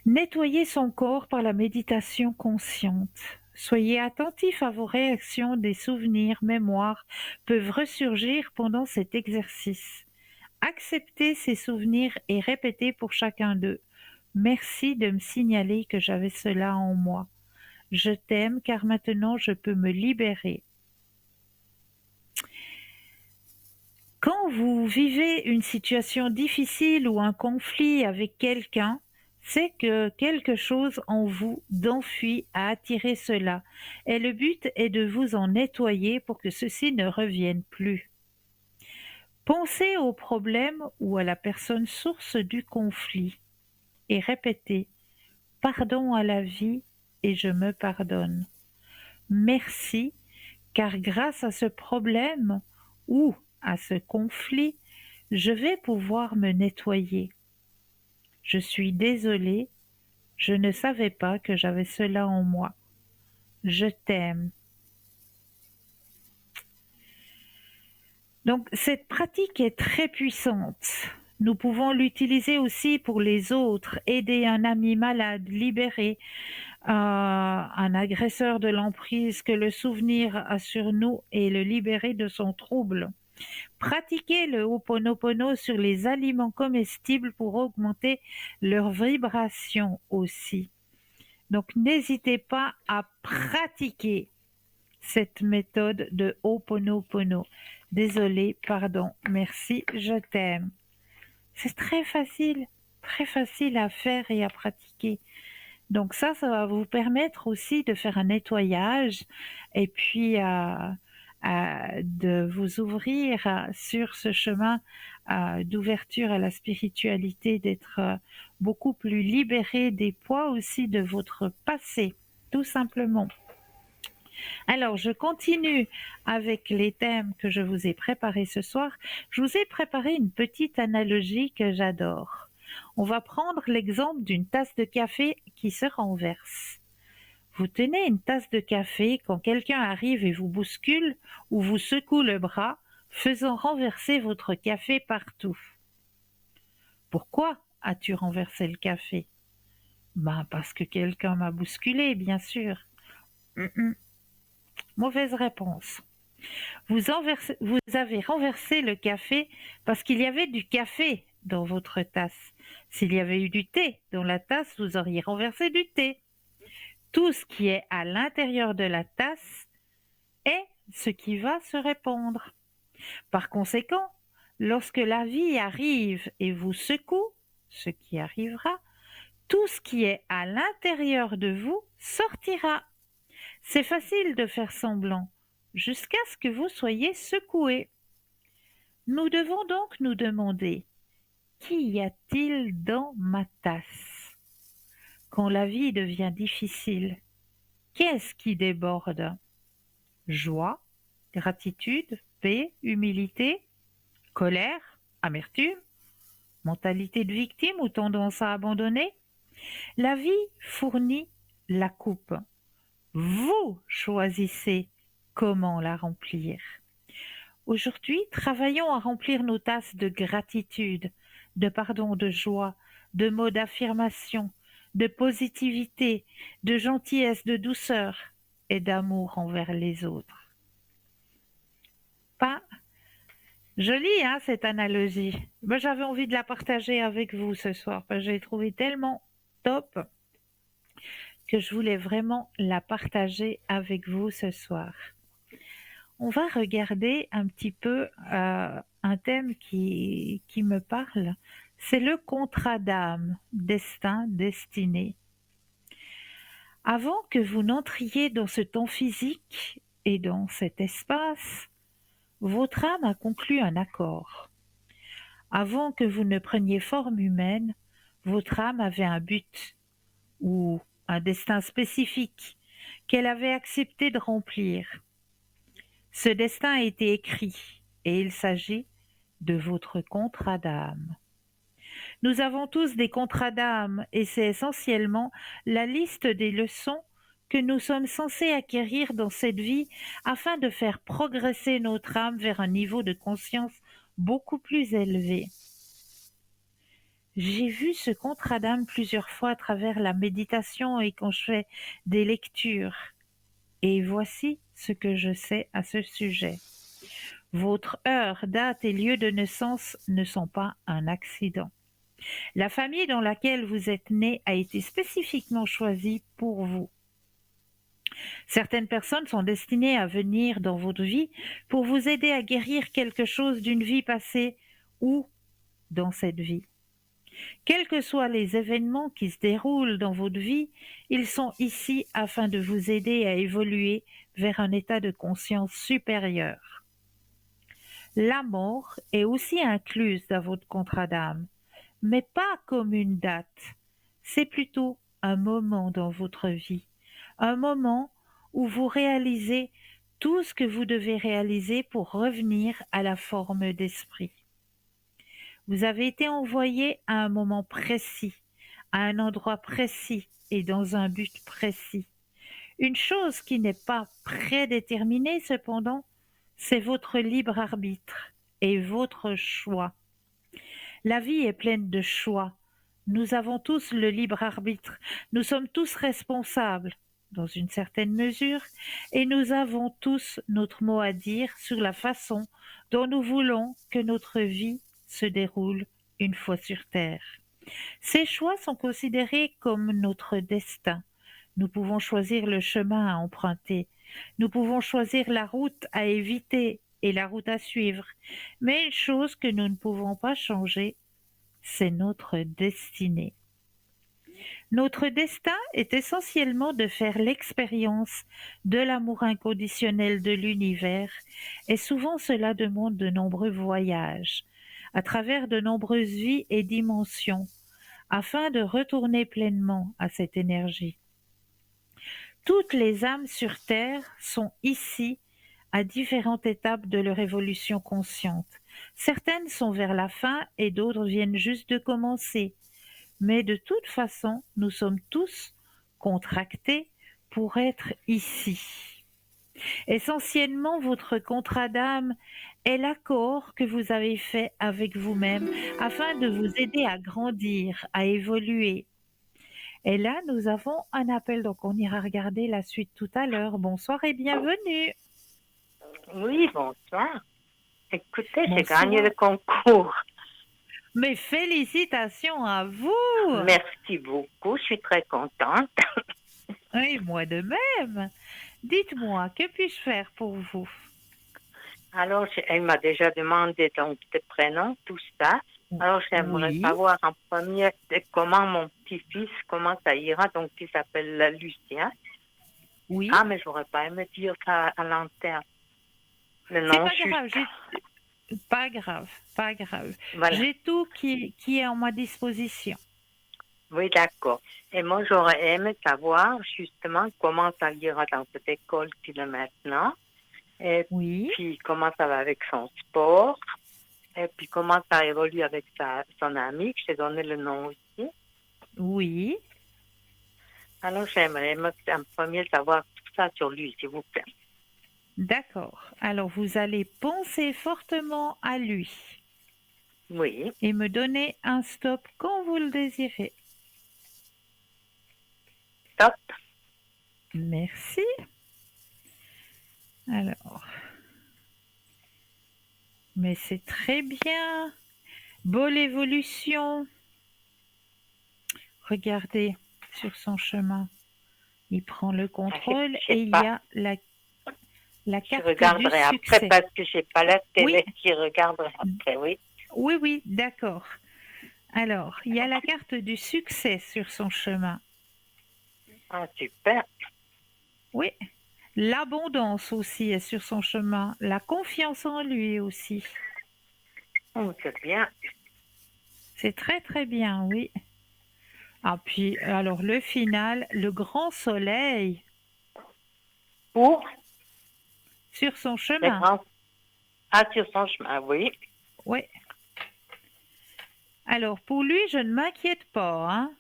Nettoyez son corps par la méditation consciente. Soyez attentif à vos réactions, des souvenirs, mémoires peuvent ressurgir pendant cet exercice. Acceptez ces souvenirs et répétez pour chacun d'eux. Merci de me signaler que j'avais cela en moi. Je t'aime car maintenant je peux me libérer. Quand vous vivez une situation difficile ou un conflit avec quelqu'un, c'est que quelque chose en vous d'enfui a attiré cela, et le but est de vous en nettoyer pour que ceci ne revienne plus. Pensez au problème ou à la personne source du conflit et répétez « Pardon à la vie et je me pardonne. Merci, car grâce à ce problème ou à ce conflit, je vais pouvoir me nettoyer. Je suis désolée, je ne savais pas que j'avais cela en moi. Je t'aime. » Donc cette pratique est très puissante. Nous pouvons l'utiliser aussi pour les autres, aider un ami malade, libérer un agresseur de l'emprise que le souvenir a sur nous et le libérer de son trouble. Pratiquez le Ho'oponopono sur les aliments comestibles pour augmenter leur vibration aussi. Donc n'hésitez pas à pratiquer cette méthode de Ho'oponopono. Désolé, pardon, merci, je t'aime. C'est très facile à faire et à pratiquer. Donc ça va vous permettre aussi de faire un nettoyage et puis de vous ouvrir sur ce chemin d'ouverture à la spiritualité, d'être beaucoup plus libéré des poids aussi de votre passé, tout simplement. Alors, je continue avec les thèmes que je vous ai préparés ce soir. Je vous ai préparé une petite analogie que j'adore. On va prendre l'exemple d'une tasse de café qui se renverse. Vous tenez une tasse de café quand quelqu'un arrive et vous bouscule ou vous secoue le bras, faisant renverser votre café partout. Pourquoi as-tu renversé le café? Parce que quelqu'un m'a bousculé, bien sûr. Mauvaise réponse. Vous avez renversé le café parce qu'il y avait du café dans votre tasse. S'il y avait eu du thé dans la tasse, vous auriez renversé du thé. Tout ce qui est à l'intérieur de la tasse est ce qui va se répandre. Par conséquent, lorsque la vie arrive et vous secoue, ce qui arrivera, tout ce qui est à l'intérieur de vous sortira. C'est facile de faire semblant, jusqu'à ce que vous soyez secoué. Nous devons donc nous demander, qu'y a-t-il dans ma tasse? Quand la vie devient difficile, qu'est-ce qui déborde? Joie, gratitude, paix, humilité, colère, amertume, mentalité de victime ou tendance à abandonner? La vie fournit la coupe. Vous choisissez comment la remplir. Aujourd'hui, travaillons à remplir nos tasses de gratitude, de pardon, de joie, de mots d'affirmation, de positivité, de gentillesse, de douceur et d'amour envers les autres. Pas Jolie, hein, cette analogie. Moi, j'avais envie de la partager avec vous ce soir, parce que j'ai trouvé tellement top que je voulais vraiment la partager avec vous ce soir. On va regarder un petit peu un thème qui me parle. C'est le contrat d'âme, destin, destinée. Avant que vous n'entriez dans ce temps physique et dans cet espace, votre âme a conclu un accord. Avant que vous ne preniez forme humaine, votre âme avait un but ou un destin spécifique qu'elle avait accepté de remplir. Ce destin a été écrit et il s'agit de votre contrat d'âme. Nous avons tous des contrats d'âme et c'est essentiellement la liste des leçons que nous sommes censés acquérir dans cette vie afin de faire progresser notre âme vers un niveau de conscience beaucoup plus élevé. J'ai vu ce contrat d'âme plusieurs fois à travers la méditation et quand je fais des lectures. Et voici ce que je sais à ce sujet. Votre heure, date et lieu de naissance ne sont pas un accident. La famille dans laquelle vous êtes né a été spécifiquement choisie pour vous. Certaines personnes sont destinées à venir dans votre vie pour vous aider à guérir quelque chose d'une vie passée ou dans cette vie. Quels que soient les événements qui se déroulent dans votre vie, ils sont ici afin de vous aider à évoluer vers un état de conscience supérieur. La mort est aussi incluse dans votre contrat d'âme, mais pas comme une date. C'est plutôt un moment dans votre vie, un moment où vous réalisez tout ce que vous devez réaliser pour revenir à la forme d'esprit. Vous avez été envoyé à un moment précis, à un endroit précis et dans un but précis. Une chose qui n'est pas prédéterminée cependant, c'est votre libre arbitre et votre choix. La vie est pleine de choix. Nous avons tous le libre arbitre. Nous sommes tous responsables, dans une certaine mesure, et nous avons tous notre mot à dire sur la façon dont nous voulons que notre vie se déroule une fois sur Terre. Ces choix sont considérés comme notre destin. Nous pouvons choisir le chemin à emprunter. Nous pouvons choisir la route à éviter et la route à suivre. Mais une chose que nous ne pouvons pas changer, c'est notre destinée. Notre destin est essentiellement de faire l'expérience de l'amour inconditionnel de l'univers et souvent cela demande de nombreux voyages à travers de nombreuses vies et dimensions afin de retourner pleinement à cette énergie. Toutes les âmes sur Terre sont ici à différentes étapes de leur évolution consciente. Certaines sont vers la fin et d'autres viennent juste de commencer. Mais de toute façon, nous sommes tous contractés pour être ici. Essentiellement, votre contrat d'âme est l'accord que vous avez fait avec vous-même afin de vous aider à grandir, à évoluer. Et là, nous avons un appel, donc on ira regarder la suite tout à l'heure. Bonsoir et bienvenue. Oui, bonsoir. Écoutez, j'ai Bonsoir. gagné le concours. Mes félicitations à vous. Merci beaucoup, je suis très contente. Et moi de même. Dites-moi, que puis-je faire pour vous? Alors, elle m'a déjà demandé donc tes prénoms, tout ça. Alors, j'aimerais Oui. savoir en premier comment mon petit-fils, comment ça ira, donc il s'appelle Lucien. Oui. Ah, mais j'aurais pas aimé dire ça à l'antenne. Le C'est nom pas juste. grave, pas grave, pas grave. Voilà. J'ai tout qui est à ma disposition. Oui, d'accord. Et moi, j'aurais aimé savoir justement comment ça ira dans cette école qu'il a maintenant. Et Oui. puis comment ça va avec son sport. Et puis comment ça évolue avec son ami, que j'ai donné le nom aussi. Oui. Alors, j'aimerais en premier savoir tout ça sur lui, s'il vous plaît. D'accord. Alors, vous allez penser fortement à lui Oui. et me donner un stop quand vous le désirez. Top. Merci. Alors, Mais c'est très bien. Bonne évolution. Regardez sur son chemin. Il prend le contrôle Je sais et il y pas. a la Je carte du regarderai après succès. parce que j'ai pas la Oui, télé. Je regarderai après, oui. oui, oui, d'accord. Alors, il y a la carte du succès sur son chemin. Ah, super. Oui, l'abondance aussi est sur son chemin. La confiance en lui aussi. Oh, c'est bien. C'est très, très bien, oui. Ah, puis, alors, le final, le grand soleil Pour sur son les chemin. grands. Ah, sur son chemin, oui. Oui. Alors, pour lui, je ne m'inquiète pas, hein.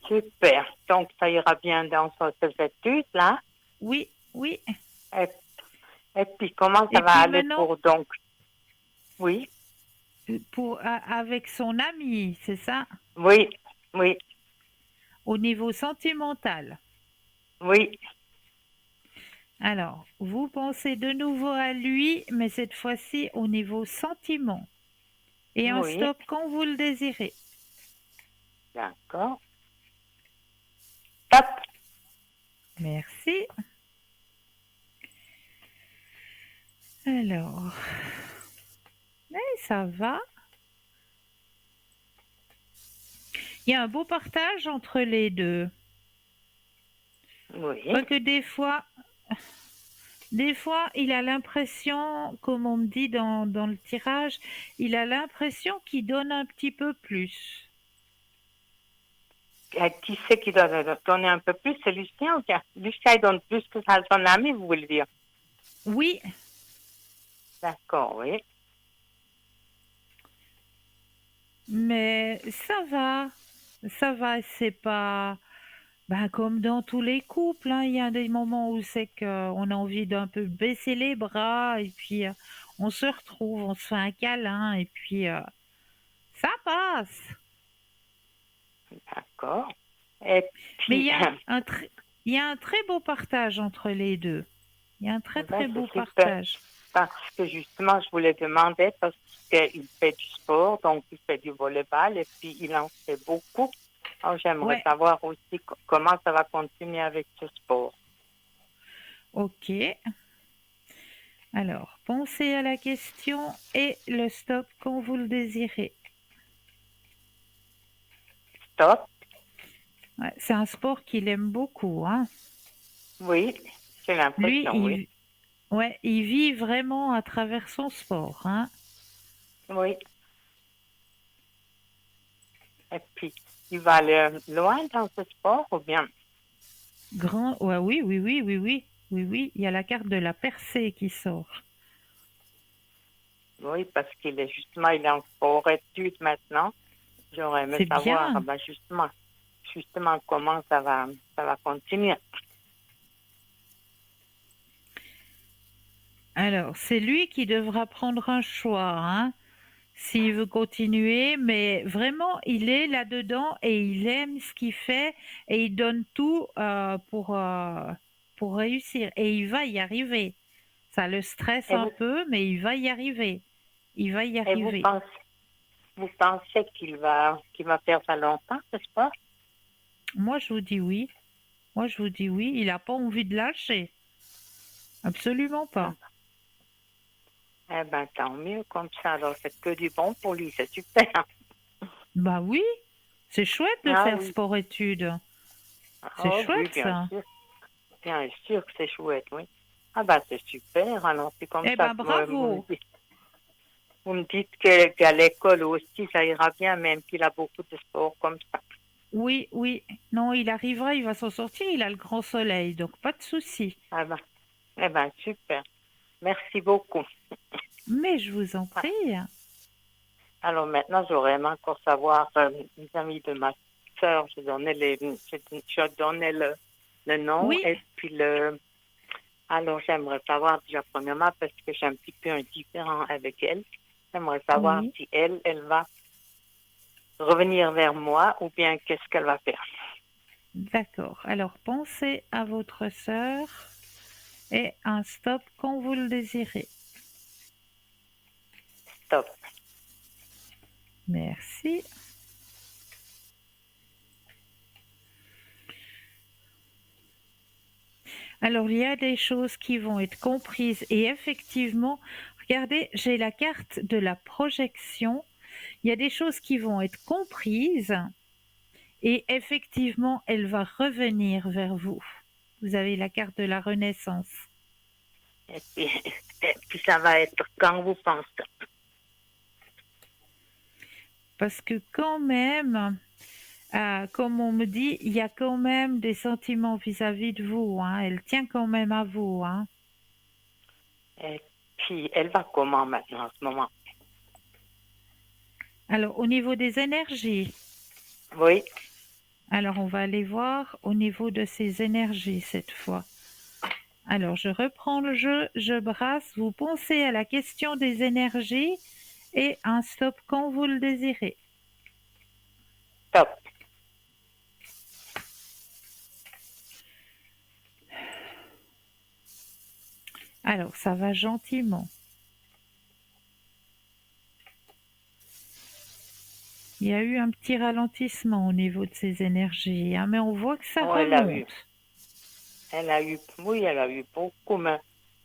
Super. Donc, ça ira bien dans ses études, là. Oui, oui. Et, et puis, comment ça Et va puis aller maintenant, pour donc? Oui, avec son ami, c'est ça, oui, oui, au niveau sentimental. oui. Alors, vous pensez de nouveau à lui, mais cette fois-ci au niveau sentiment. Et un Oui, stop quand vous le désirez. d'accord. Top. Merci. Alors, ça va. Il y a un beau partage entre les deux. Oui. Quoique des fois, il a l'impression, comme on me dit dans le tirage, il a l'impression qu'il donne un petit peu plus. Et qui c'est qui doit donner un peu plus? C'est Lucien ou bien? Lucien, il donne plus que ça à son ami, vous voulez dire? Oui, D'accord, oui. mais ça va, c'est pas, ben, comme dans tous les couples, hein, il y a des moments où c'est qu'on a envie d'un peu baisser les bras et puis on se retrouve, on se fait un câlin et puis ça passe. D'accord. Et Mais puis, il y a un très beau partage entre les deux. Il y a un très ben, très c'est beau super. partage. Parce que justement, je voulais demander, parce qu'il fait du sport, donc il fait du volleyball, et puis il en fait beaucoup. Alors, j'aimerais Ouais, savoir aussi comment ça va continuer avec ce sport. ok. Alors, pensez à la question et le stop quand vous le désirez. Stop. Ouais, c'est un sport qu'il aime beaucoup, hein. Oui, j'ai Lui, l'impression, oui. ouais, il vit vraiment à travers son sport, hein. Oui. Et puis, il va aller loin dans ce sport ou bien? Grand, ouais, oui, oui, oui, oui, oui, oui, oui. Il y a la carte de la percée qui sort. Oui, parce qu'il est justement, il est en sport-études maintenant. J'aurais aimé C'est savoir, bien. ben justement comment ça va continuer. Alors, c'est lui qui devra prendre un choix, hein, s'il veut continuer, mais vraiment, il est là-dedans et il aime ce qu'il fait et il donne tout pour réussir. Et il va y arriver. Ça le stresse Et un vous, peu, mais il va y arriver. Il va y et arriver. vous pensez qu'il va faire ça longtemps, ce sport? Moi, je vous dis oui. Moi, je vous dis oui. Il n'a pas envie de lâcher. Absolument Ah, pas. eh ben, tant mieux comme ça. Alors, c'est que du bon pour lui, c'est super. Bah oui, c'est chouette de Ah faire oui, sport-études. C'est oh, oui, chouette ça. bien sûr que c'est chouette, oui. Ah ben, c'est super. Alors, c'est comme Eh ça ben que bravo. vous me dites qu'à l'école aussi, ça ira bien, même qu'il a beaucoup de sport comme ça. Oui, oui. Non, il arrivera, il va s'en sortir. Il a le grand soleil, donc pas de souci. Ah ben, eh ben, super. Merci beaucoup. Mais je vous en Ah, prie. alors maintenant, j'aurais aimé encore savoir, les amis de ma sœur, je donnais le nom Oui, et puis alors j'aimerais savoir déjà premièrement parce que j'ai un petit peu un différent avec elle. J'aimerais savoir oui. si elle va revenir vers moi ou bien qu'est-ce qu'elle va faire. D'accord. Alors pensez à votre sœur et un stop quand vous le désirez. Top. Merci. Alors, il y a des choses qui vont être comprises et effectivement, regardez, j'ai la carte de la projection. Il y a des choses qui vont être comprises et effectivement, elle va revenir vers vous. Vous avez la carte de la renaissance. Et puis ça va être quand vous pensez. Parce que quand même, comme on me dit, il y a quand même des sentiments vis-à-vis de vous. Hein. Elle tient quand même à vous. Hein. Et puis elle va comment maintenant en ce moment? Alors, au niveau des énergies, Oui. alors on va aller voir au niveau de ces énergies cette fois. Alors, je reprends le jeu, je brasse, vous pensez à la question des énergies et un stop quand vous le désirez. Top. Alors, ça va gentiment. Il y a eu un petit ralentissement au niveau de ces énergies, hein, mais on voit que ça remonte. Elle a eu beaucoup, mais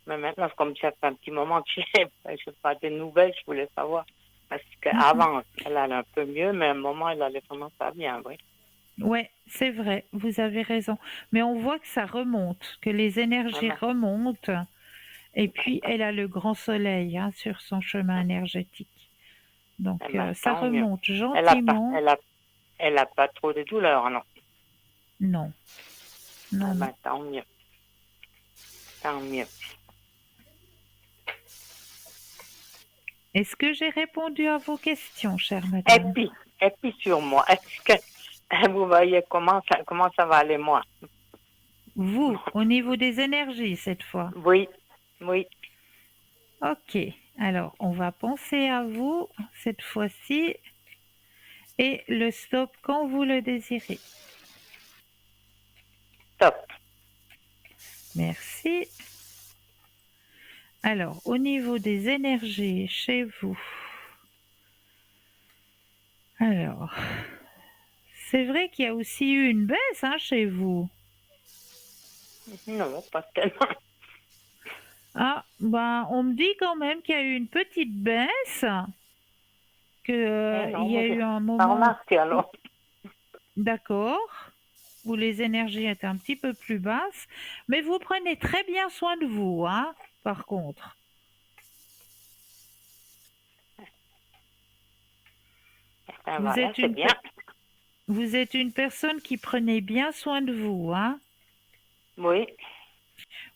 maintenant, comme ça fait un petit moment que je n'ai pas de nouvelles, je voulais savoir. Parce qu'avant, elle allait un peu mieux, mais à un moment, elle allait vraiment pas bien, oui. Ouais, c'est vrai, vous avez raison. Mais on voit que ça remonte, que les énergies remontent. Et puis, elle a le grand soleil hein, sur son chemin énergétique. Donc, ça remonte gentiment. Elle a pas trop de douleur, non? Non. Non, non. Tant mieux. Tant mieux. Est-ce que j'ai répondu à vos questions, chère madame? Et puis sur moi, est-ce que vous voyez comment ça va aller, moi? Vous, au niveau des énergies, cette fois? Oui. Ok. Alors, on va penser à vous, cette fois-ci, et le stop quand vous le désirez. Top. Merci. Alors, au niveau des énergies chez vous, alors, c'est vrai qu'il y a aussi eu une baisse hein, chez vous. Non, pas tellement. Ah, ben, on me dit quand même qu'il y a eu une petite baisse, qu'il y a eu un moment... remarqué, alors. D'accord, où les énergies étaient un petit peu plus basses, mais vous prenez très bien soin de vous, hein, par contre. Vous êtes une personne qui prenait bien soin de vous, hein? Oui.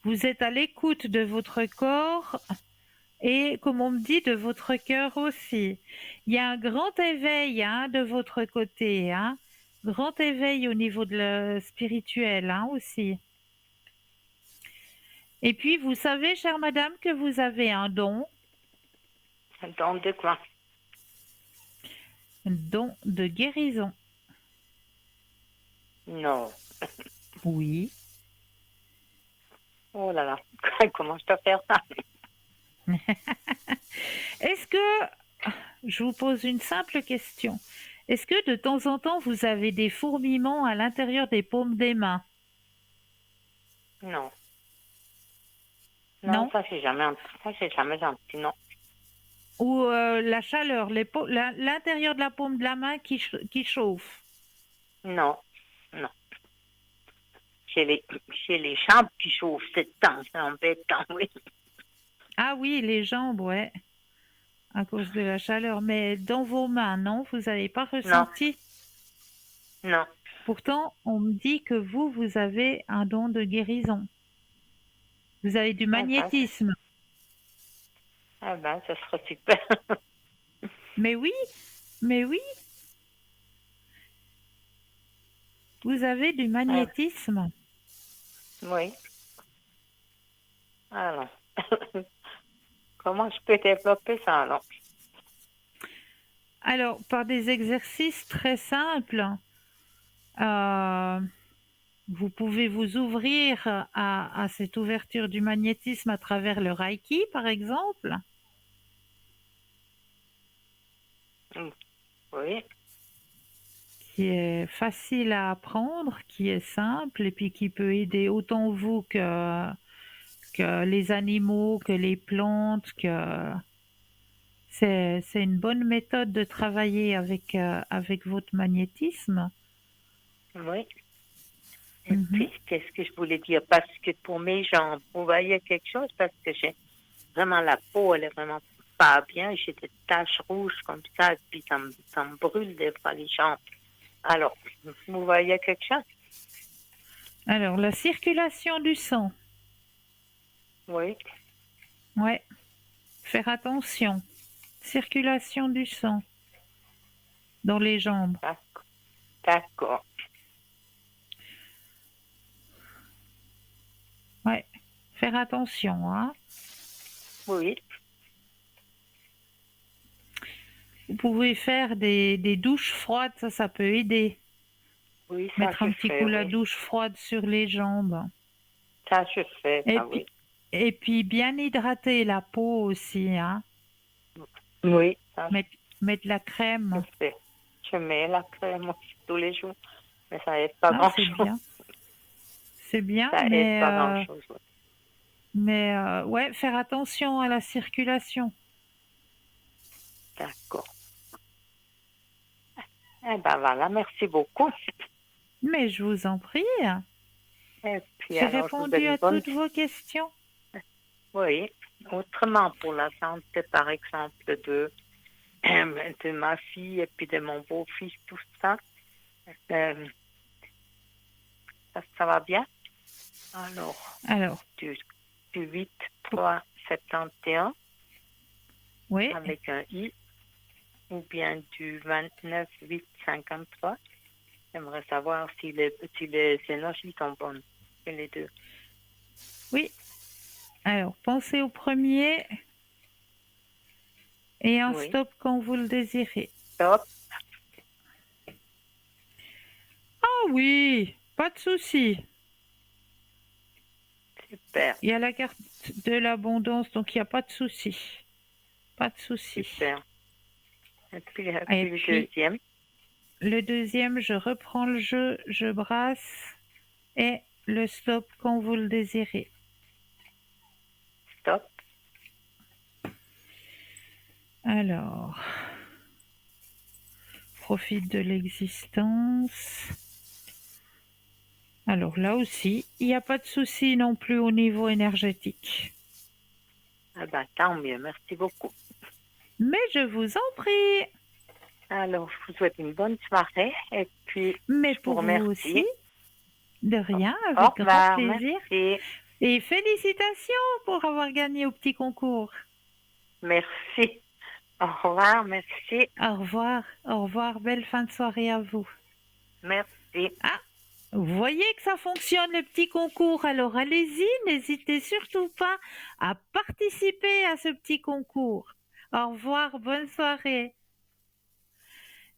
Vous êtes à l'écoute de votre corps et, comme on me dit, de votre cœur aussi. Il y a un grand éveil hein, de votre côté, hein? Grand éveil au niveau de le spirituel hein, aussi. Et puis, vous savez, chère madame, que vous avez un don. Un don de quoi? Un don de guérison. Non. Oui. Oh là là, comment je peux faire ça? Est-ce que, je vous pose une simple question, est-ce que de temps en temps vous avez des fourmillements à l'intérieur des paumes des mains? Non. Non? Ça j'ai jamais senti, non. Ou la chaleur, l'intérieur de la paume de la main qui chauffe? Non. Chez les jambes qui chauffent, c'est embêtant, oui. Ah oui, les jambes, ouais, à cause de la chaleur. Mais dans vos mains, non, vous n'avez pas ressenti? Non. Pourtant, on me dit que vous avez un don de guérison. Vous avez du magnétisme. Ah ben, ça serait super. Mais oui. Vous avez du magnétisme. Oui. Alors, comment je peux développer ça, alors? Alors, par des exercices très simples, vous pouvez vous ouvrir à cette ouverture du magnétisme à travers le Reiki, par exemple. Oui, qui est facile à apprendre, qui est simple et puis qui peut aider autant vous que les animaux, que les plantes, que c'est une bonne méthode de travailler avec votre magnétisme. oui. Et Mhm. puis, qu'est-ce que je voulais dire? Parce que pour mes jambes, vous voyez quelque chose? Parce que j'ai vraiment la peau, elle est vraiment pas bien. J'ai des taches rouges comme ça, et puis ça me brûle des fois les jambes. Alors, vous voyez quelque chose? Alors, la circulation du sang, Oui, ouais, faire attention. Circulation du sang dans les jambes, d'ac- d'accord. ouais, faire attention, hein. Oui, Vous pouvez faire des douches froides, ça peut aider. oui, ça Mettre je un petit fais, coup la oui. douche froide sur les jambes. Ça je fais, Et ça, oui. puis, et puis bien hydrater la peau aussi, hein. Oui, ça Mettre la je crème. fais. Je mets la crème aussi tous les jours, mais ça aide pas Ah, c'est grand-chose. bien. C'est bien, Ça aide pas grand-chose, oui. ouais, faire attention à la circulation. D'accord. Eh ben voilà, merci beaucoup. Mais je vous en prie, Et puis j'ai alors, je vous souhaite répondu une à bonne... toutes vos questions. Oui, autrement pour la santé, par exemple, de ma fille et puis de mon beau-fils, tout ça, euh, ça va bien. Alors, Alors, du, du 8-3-71 oui, avec un I, ou bien du 29-8-53. J'aimerais savoir si les énergies sont bonnes, et les deux. oui. Alors, pensez au premier et un Oui, stop quand vous le désirez. top, Ah oui, pas de souci. super, Il y a la carte de l'abondance, donc il n'y a pas de souci. Pas de souci. super. Et puis Et le puis, deuxième, le deuxième, je reprends le jeu, je brasse et le stop quand vous le désirez. stop, Alors, profite de l'existence. Alors là aussi, il n'y a pas de souci non plus au niveau énergétique. ah ben, tant mieux, merci beaucoup. Mais je vous en prie. Alors, je vous souhaite une bonne soirée et puis Mais je vous pour vous aussi, remercie. de rien, Au avec grand revoir, plaisir. merci, Et félicitations pour avoir gagné au petit concours. merci. Au revoir, merci, Au revoir, belle fin de soirée à vous. merci. Ah, vous voyez que ça fonctionne le petit concours, alors allez-y, n'hésitez surtout pas à participer à ce petit concours. Au revoir, bonne soirée.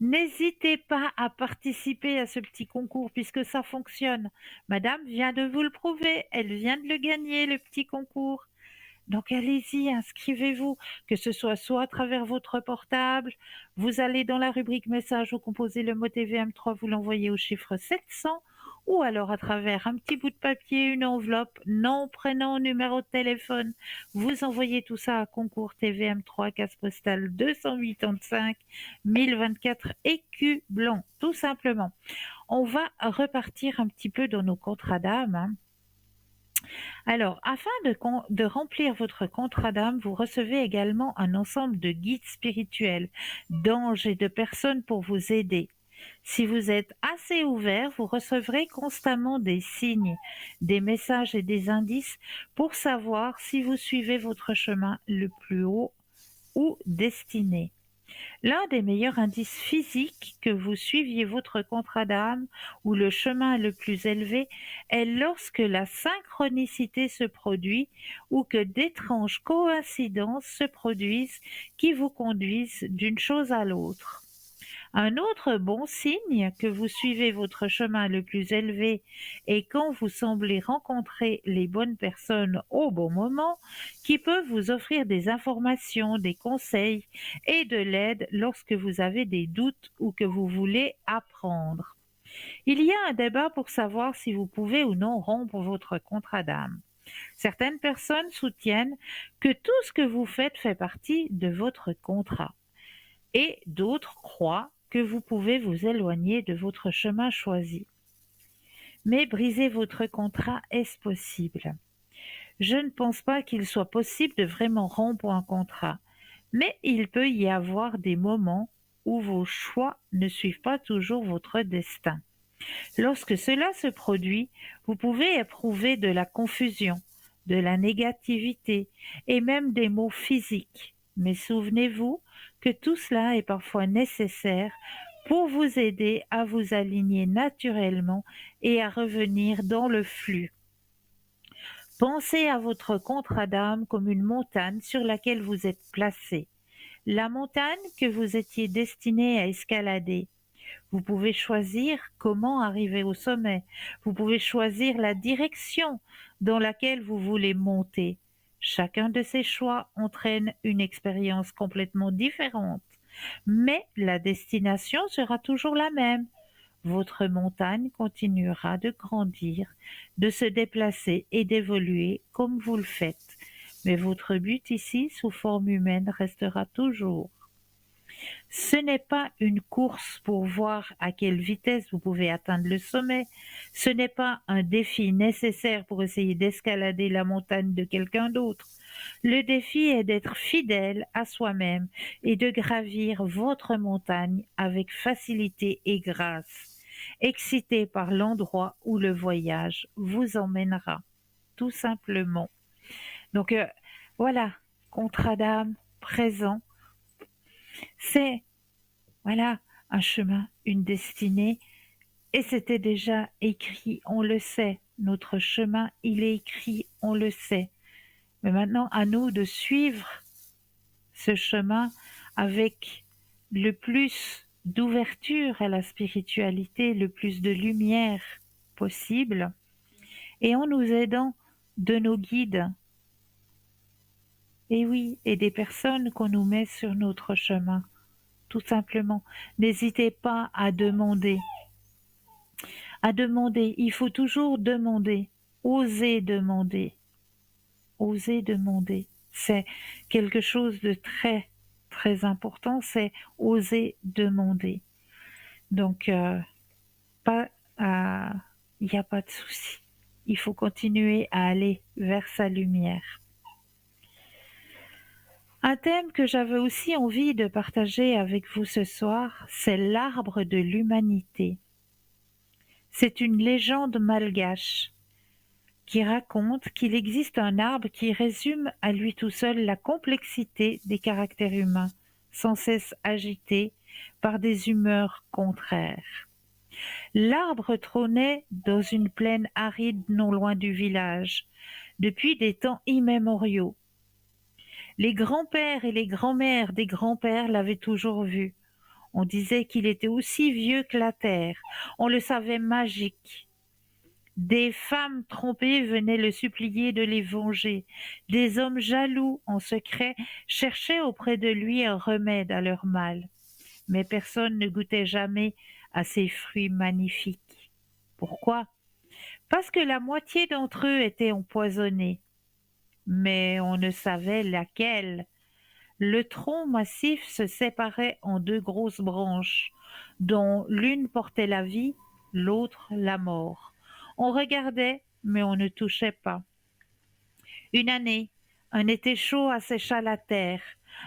N'hésitez pas à participer à ce petit concours puisque ça fonctionne. Madame vient de vous le prouver, elle vient de le gagner, le petit concours. Donc allez-y, inscrivez-vous, que ce soit à travers votre portable, vous allez dans la rubrique message, vous composez le mot TVM3, vous l'envoyez au chiffre 700, ou alors à travers un petit bout de papier, une enveloppe, nom, prénom, numéro de téléphone, vous envoyez tout ça à concours TVM3, case postale 285 1024 écus blanc, tout simplement. On va repartir un petit peu dans nos contrats d'âme, hein. Alors, afin de remplir votre contrat d'âme, vous recevez également un ensemble de guides spirituels, d'anges et de personnes pour vous aider. Si vous êtes assez ouvert, vous recevrez constamment des signes, des messages et des indices pour savoir si vous suivez votre chemin le plus haut ou destiné. L'un des meilleurs indices physiques que vous suiviez votre contrat d'âme ou le chemin le plus élevé est lorsque la synchronicité se produit ou que d'étranges coïncidences se produisent qui vous conduisent d'une chose à l'autre. Un autre bon signe que vous suivez votre chemin le plus élevé est quand vous semblez rencontrer les bonnes personnes au bon moment qui peuvent vous offrir des informations, des conseils et de l'aide lorsque vous avez des doutes ou que vous voulez apprendre. Il y a un débat pour savoir si vous pouvez ou non rompre votre contrat d'âme. Certaines personnes soutiennent que tout ce que vous faites fait partie de votre contrat et d'autres croient que vous pouvez vous éloigner de votre chemin choisi. Mais briser votre contrat, est-ce possible? Je ne pense pas qu'il soit possible de vraiment rompre un contrat, mais il peut y avoir des moments où vos choix ne suivent pas toujours votre destin. Lorsque cela se produit, vous pouvez éprouver de la confusion, de la négativité et même des maux physiques. Mais souvenez-vous que tout cela est parfois nécessaire pour vous aider à vous aligner naturellement et à revenir dans le flux. Pensez à votre contrat d'âme comme une montagne sur laquelle vous êtes placé, la montagne que vous étiez destiné à escalader. Vous pouvez choisir comment arriver au sommet. Vous pouvez choisir la direction dans laquelle vous voulez monter. Chacun de ces choix entraîne une expérience complètement différente, mais la destination sera toujours la même. Votre montagne continuera de grandir, de se déplacer et d'évoluer comme vous le faites. Mais votre but ici, sous forme humaine, restera toujours. Ce n'est pas une course pour voir à quelle vitesse vous pouvez atteindre le sommet. Ce n'est pas un défi nécessaire pour essayer d'escalader la montagne de quelqu'un d'autre. Le défi est d'être fidèle à soi-même et de gravir votre montagne avec facilité et grâce, excité par l'endroit où le voyage vous emmènera, tout simplement. Donc voilà, contrat d'âme présent, c'est voilà un chemin, une destinée, et c'était déjà écrit, on le sait. Notre chemin, il est écrit, on le sait. Mais maintenant, à nous de suivre ce chemin avec le plus d'ouverture à la spiritualité, le plus de lumière possible, et en nous aidant de nos guides. Et oui, et des personnes qu'on nous met sur notre chemin. Tout simplement, n'hésitez pas à demander. Il faut toujours demander, oser demander. Oser demander, c'est quelque chose de très, très important, c'est oser demander. Donc, il n'y a pas de souci. Il faut continuer à aller vers sa lumière. Un thème que j'avais aussi envie de partager avec vous ce soir, c'est l'arbre de l'humanité. C'est une légende malgache qui raconte qu'il existe un arbre qui résume à lui tout seul la complexité des caractères humains, sans cesse agités par des humeurs contraires. L'arbre trônait dans une plaine aride non loin du village, depuis des temps immémoriaux. Les grands-pères et les grands-mères des grands-pères l'avaient toujours vu. On disait qu'il était aussi vieux que la terre. On le savait magique. Des femmes trompées venaient le supplier de les venger. Des hommes jaloux en secret cherchaient auprès de lui un remède à leur mal. Mais personne ne goûtait jamais à ces fruits magnifiques. Pourquoi? Parce que la moitié d'entre eux étaient empoisonnés. Mais on ne savait laquelle. Le tronc massif se séparait en deux grosses branches, dont l'une portait la vie, l'autre la mort. On regardait, mais on ne touchait pas. Une année, un été chaud assécha la terre,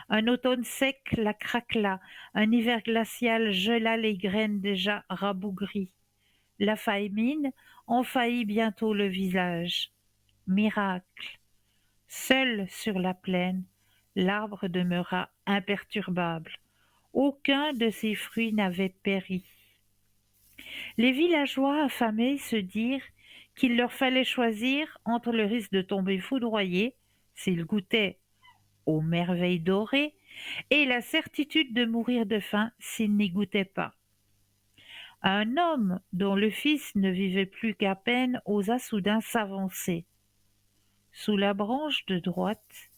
un automne sec la craquela, un hiver glacial gela les graines déjà rabougries. La famine envahit bientôt le village. Miracle! Seul sur la plaine, l'arbre demeura imperturbable. Aucun de ses fruits n'avait péri. Les villageois affamés se dirent qu'il leur fallait choisir entre le risque de tomber foudroyés s'ils goûtaient aux merveilles dorées et la certitude de mourir de faim s'il n'y goûtait pas. Un homme dont le fils ne vivait plus qu'à peine osa soudain s'avancer. Sous la branche de droite,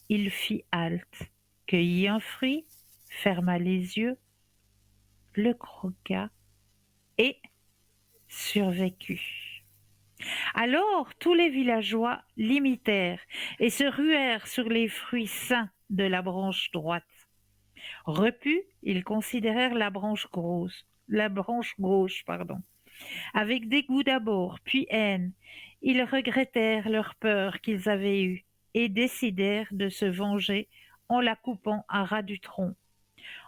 il fit halte, cueillit un fruit, ferma les yeux, le croqua et survécut. Alors tous les villageois l'imitèrent et se ruèrent sur les fruits sains de la branche droite. Repus, ils considérèrent la branche gauche, avec dégoût d'abord, puis haine. Ils regrettèrent leur peur qu'ils avaient eue et décidèrent de se venger en la coupant à ras du tronc.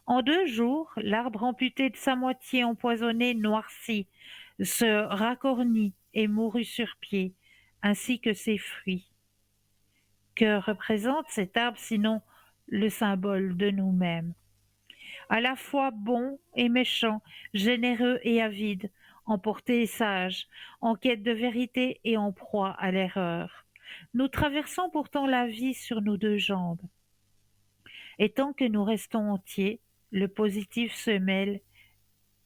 En 2 jours, l'arbre amputé de sa moitié empoisonnée noircit, se racornit et mourut sur pied, ainsi que ses fruits. Que représente cet arbre sinon le symbole de nous-mêmes? À la fois bon et méchant, généreux et avide, emporté et sage, en quête de vérité et en proie à l'erreur. Nous traversons pourtant la vie sur nos 2 jambes. Et tant que nous restons entiers, le positif se mêle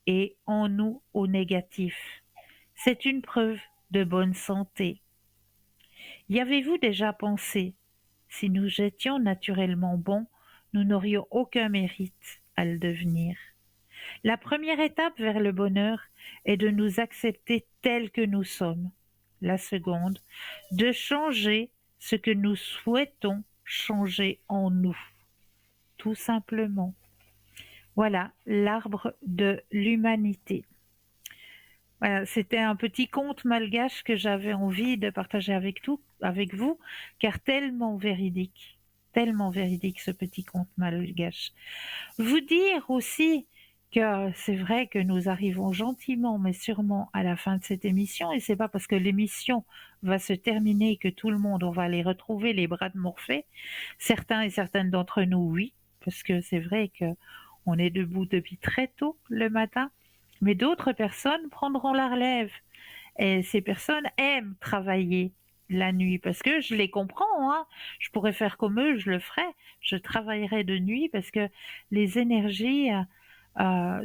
et en nous au négatif. C'est une preuve de bonne santé. Y avez-vous déjà pensé, si nous étions naturellement bons, nous n'aurions aucun mérite à le devenir. La première étape vers le bonheur est de nous accepter tels que nous sommes. La seconde, de changer ce que nous souhaitons changer en nous. Tout simplement. Voilà l'arbre de l'humanité. Voilà, c'était un petit conte malgache que j'avais envie de partager avec vous, car tellement véridique ce petit conte malgache. Vous dire aussi que c'est vrai que nous arrivons gentiment mais sûrement à la fin de cette émission, et c'est pas parce que l'émission va se terminer que tout le monde, on va les retrouver les bras de Morphée. Certains et certaines d'entre nous, oui, parce que c'est vrai que on est debout depuis très tôt le matin, mais d'autres personnes prendront la relève. Et ces personnes aiment travailler la nuit, parce que je les comprends, hein. Je pourrais faire comme eux, je le ferais. Je travaillerais de nuit parce que les énergies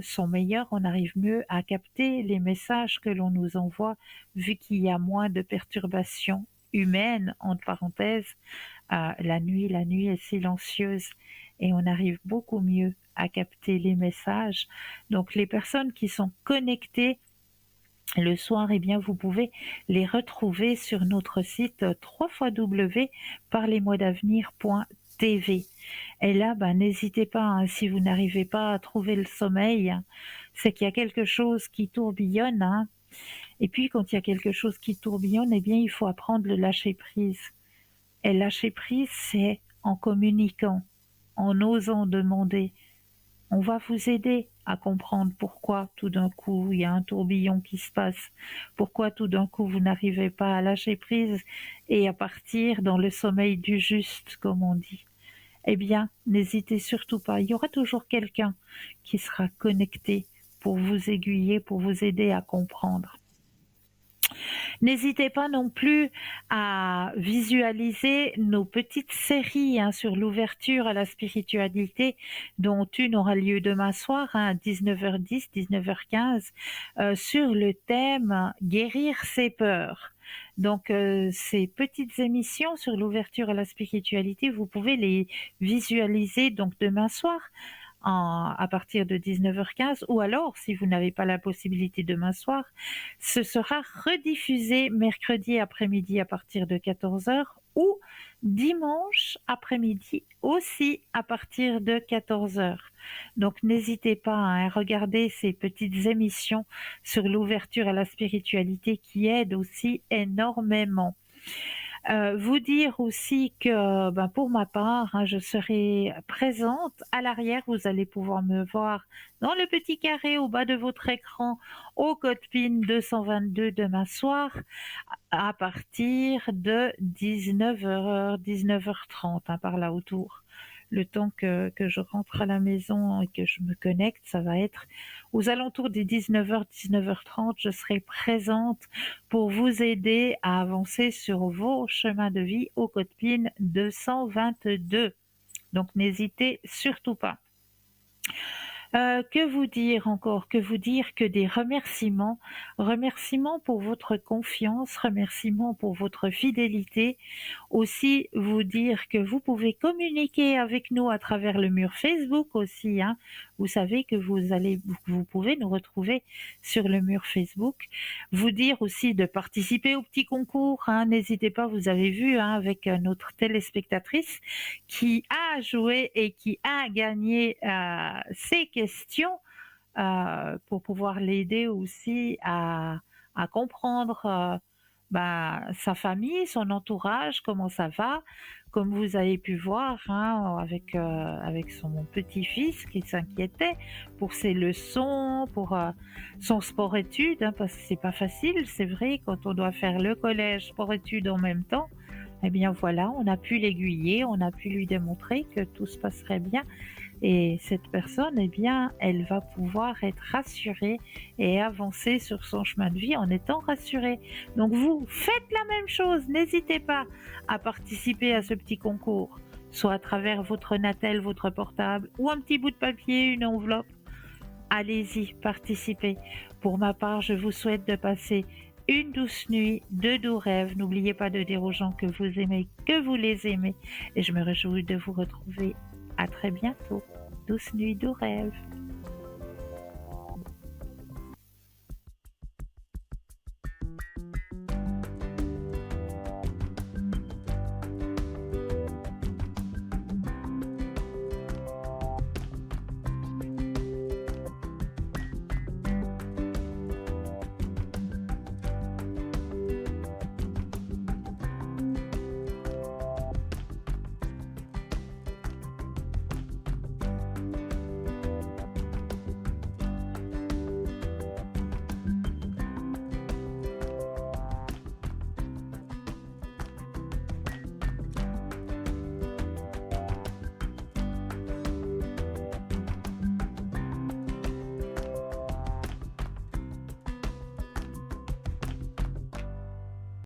sont meilleures, on arrive mieux à capter les messages que l'on nous envoie, vu qu'il y a moins de perturbations humaines, entre parenthèses. La nuit est silencieuse et on arrive beaucoup mieux à capter les messages. Donc les personnes qui sont connectées le soir, eh bien vous pouvez les retrouver sur notre site www.parlezmoi-d'avenir.tv. Et là, n'hésitez pas, hein, si vous n'arrivez pas à trouver le sommeil, c'est qu'il y a quelque chose qui tourbillonne, hein. Et puis quand il y a quelque chose qui tourbillonne, eh bien il faut apprendre le lâcher prise. Et lâcher prise, c'est en communiquant, en osant demander. On va vous aider à comprendre pourquoi tout d'un coup il y a un tourbillon qui se passe, pourquoi tout d'un coup vous n'arrivez pas à lâcher prise et à partir dans le sommeil du juste, comme on dit. Eh bien, n'hésitez surtout pas, il y aura toujours quelqu'un qui sera connecté pour vous aiguiller, pour vous aider à comprendre. N'hésitez pas non plus à visualiser nos petites séries sur l'ouverture à la spiritualité, dont une aura lieu demain soir à 19h10, 19h15, sur le thème « Guérir ses peurs ». Donc ces petites émissions sur l'ouverture à la spiritualité, vous pouvez les visualiser donc demain soir à partir de 19h15, ou alors, si vous n'avez pas la possibilité demain soir, ce sera rediffusé mercredi après-midi à partir de 14h ou dimanche après-midi aussi à partir de 14h. Donc n'hésitez pas à regarder ces petites émissions sur l'ouverture à la spiritualité qui aident aussi énormément. Vous dire aussi que pour ma part, je serai présente à l'arrière. Vous allez pouvoir me voir dans le petit carré au bas de votre écran au code PIN 222 demain soir à partir de 19h, 19h30, par là autour. Le temps que je rentre à la maison et que je me connecte, ça va être aux alentours des 19h, 19h30. Je serai présente pour vous aider à avancer sur vos chemins de vie au code PIN 222. Donc n'hésitez surtout pas. Que vous dire encore? Que vous dire que des remerciements. Remerciements pour votre confiance, remerciements pour votre fidélité. Aussi vous dire que vous pouvez communiquer avec nous à travers le mur Facebook aussi, hein. Vous savez que vous pouvez nous retrouver sur le mur Facebook. Vous dire aussi de participer au petit concours, hein. N'hésitez pas, vous avez vu, hein, avec notre téléspectatrice qui a joué et qui a gagné ces questions pour pouvoir l'aider aussi à comprendre sa famille, son entourage, comment ça va. Comme vous avez pu voir, hein, avec son petit-fils qui s'inquiétait pour ses leçons, pour son sport-études, hein, parce que c'est pas facile, c'est vrai, quand on doit faire le collège, sport-études en même temps. Eh bien voilà, on a pu l'aiguiller, on a pu lui démontrer que tout se passerait bien. Et cette personne, eh bien, elle va pouvoir être rassurée et avancer sur son chemin de vie en étant rassurée. Donc vous, faites la même chose, n'hésitez pas à participer à ce petit concours, soit à travers votre Natel, votre portable, ou un petit bout de papier, une enveloppe. Allez-y, participez. Pour ma part, je vous souhaite de passer une douce nuit, de doux rêves. N'oubliez pas de dire aux gens que vous aimez, que vous les aimez. Et je me réjouis de vous retrouver à très bientôt. Douce nuit, doux rêves.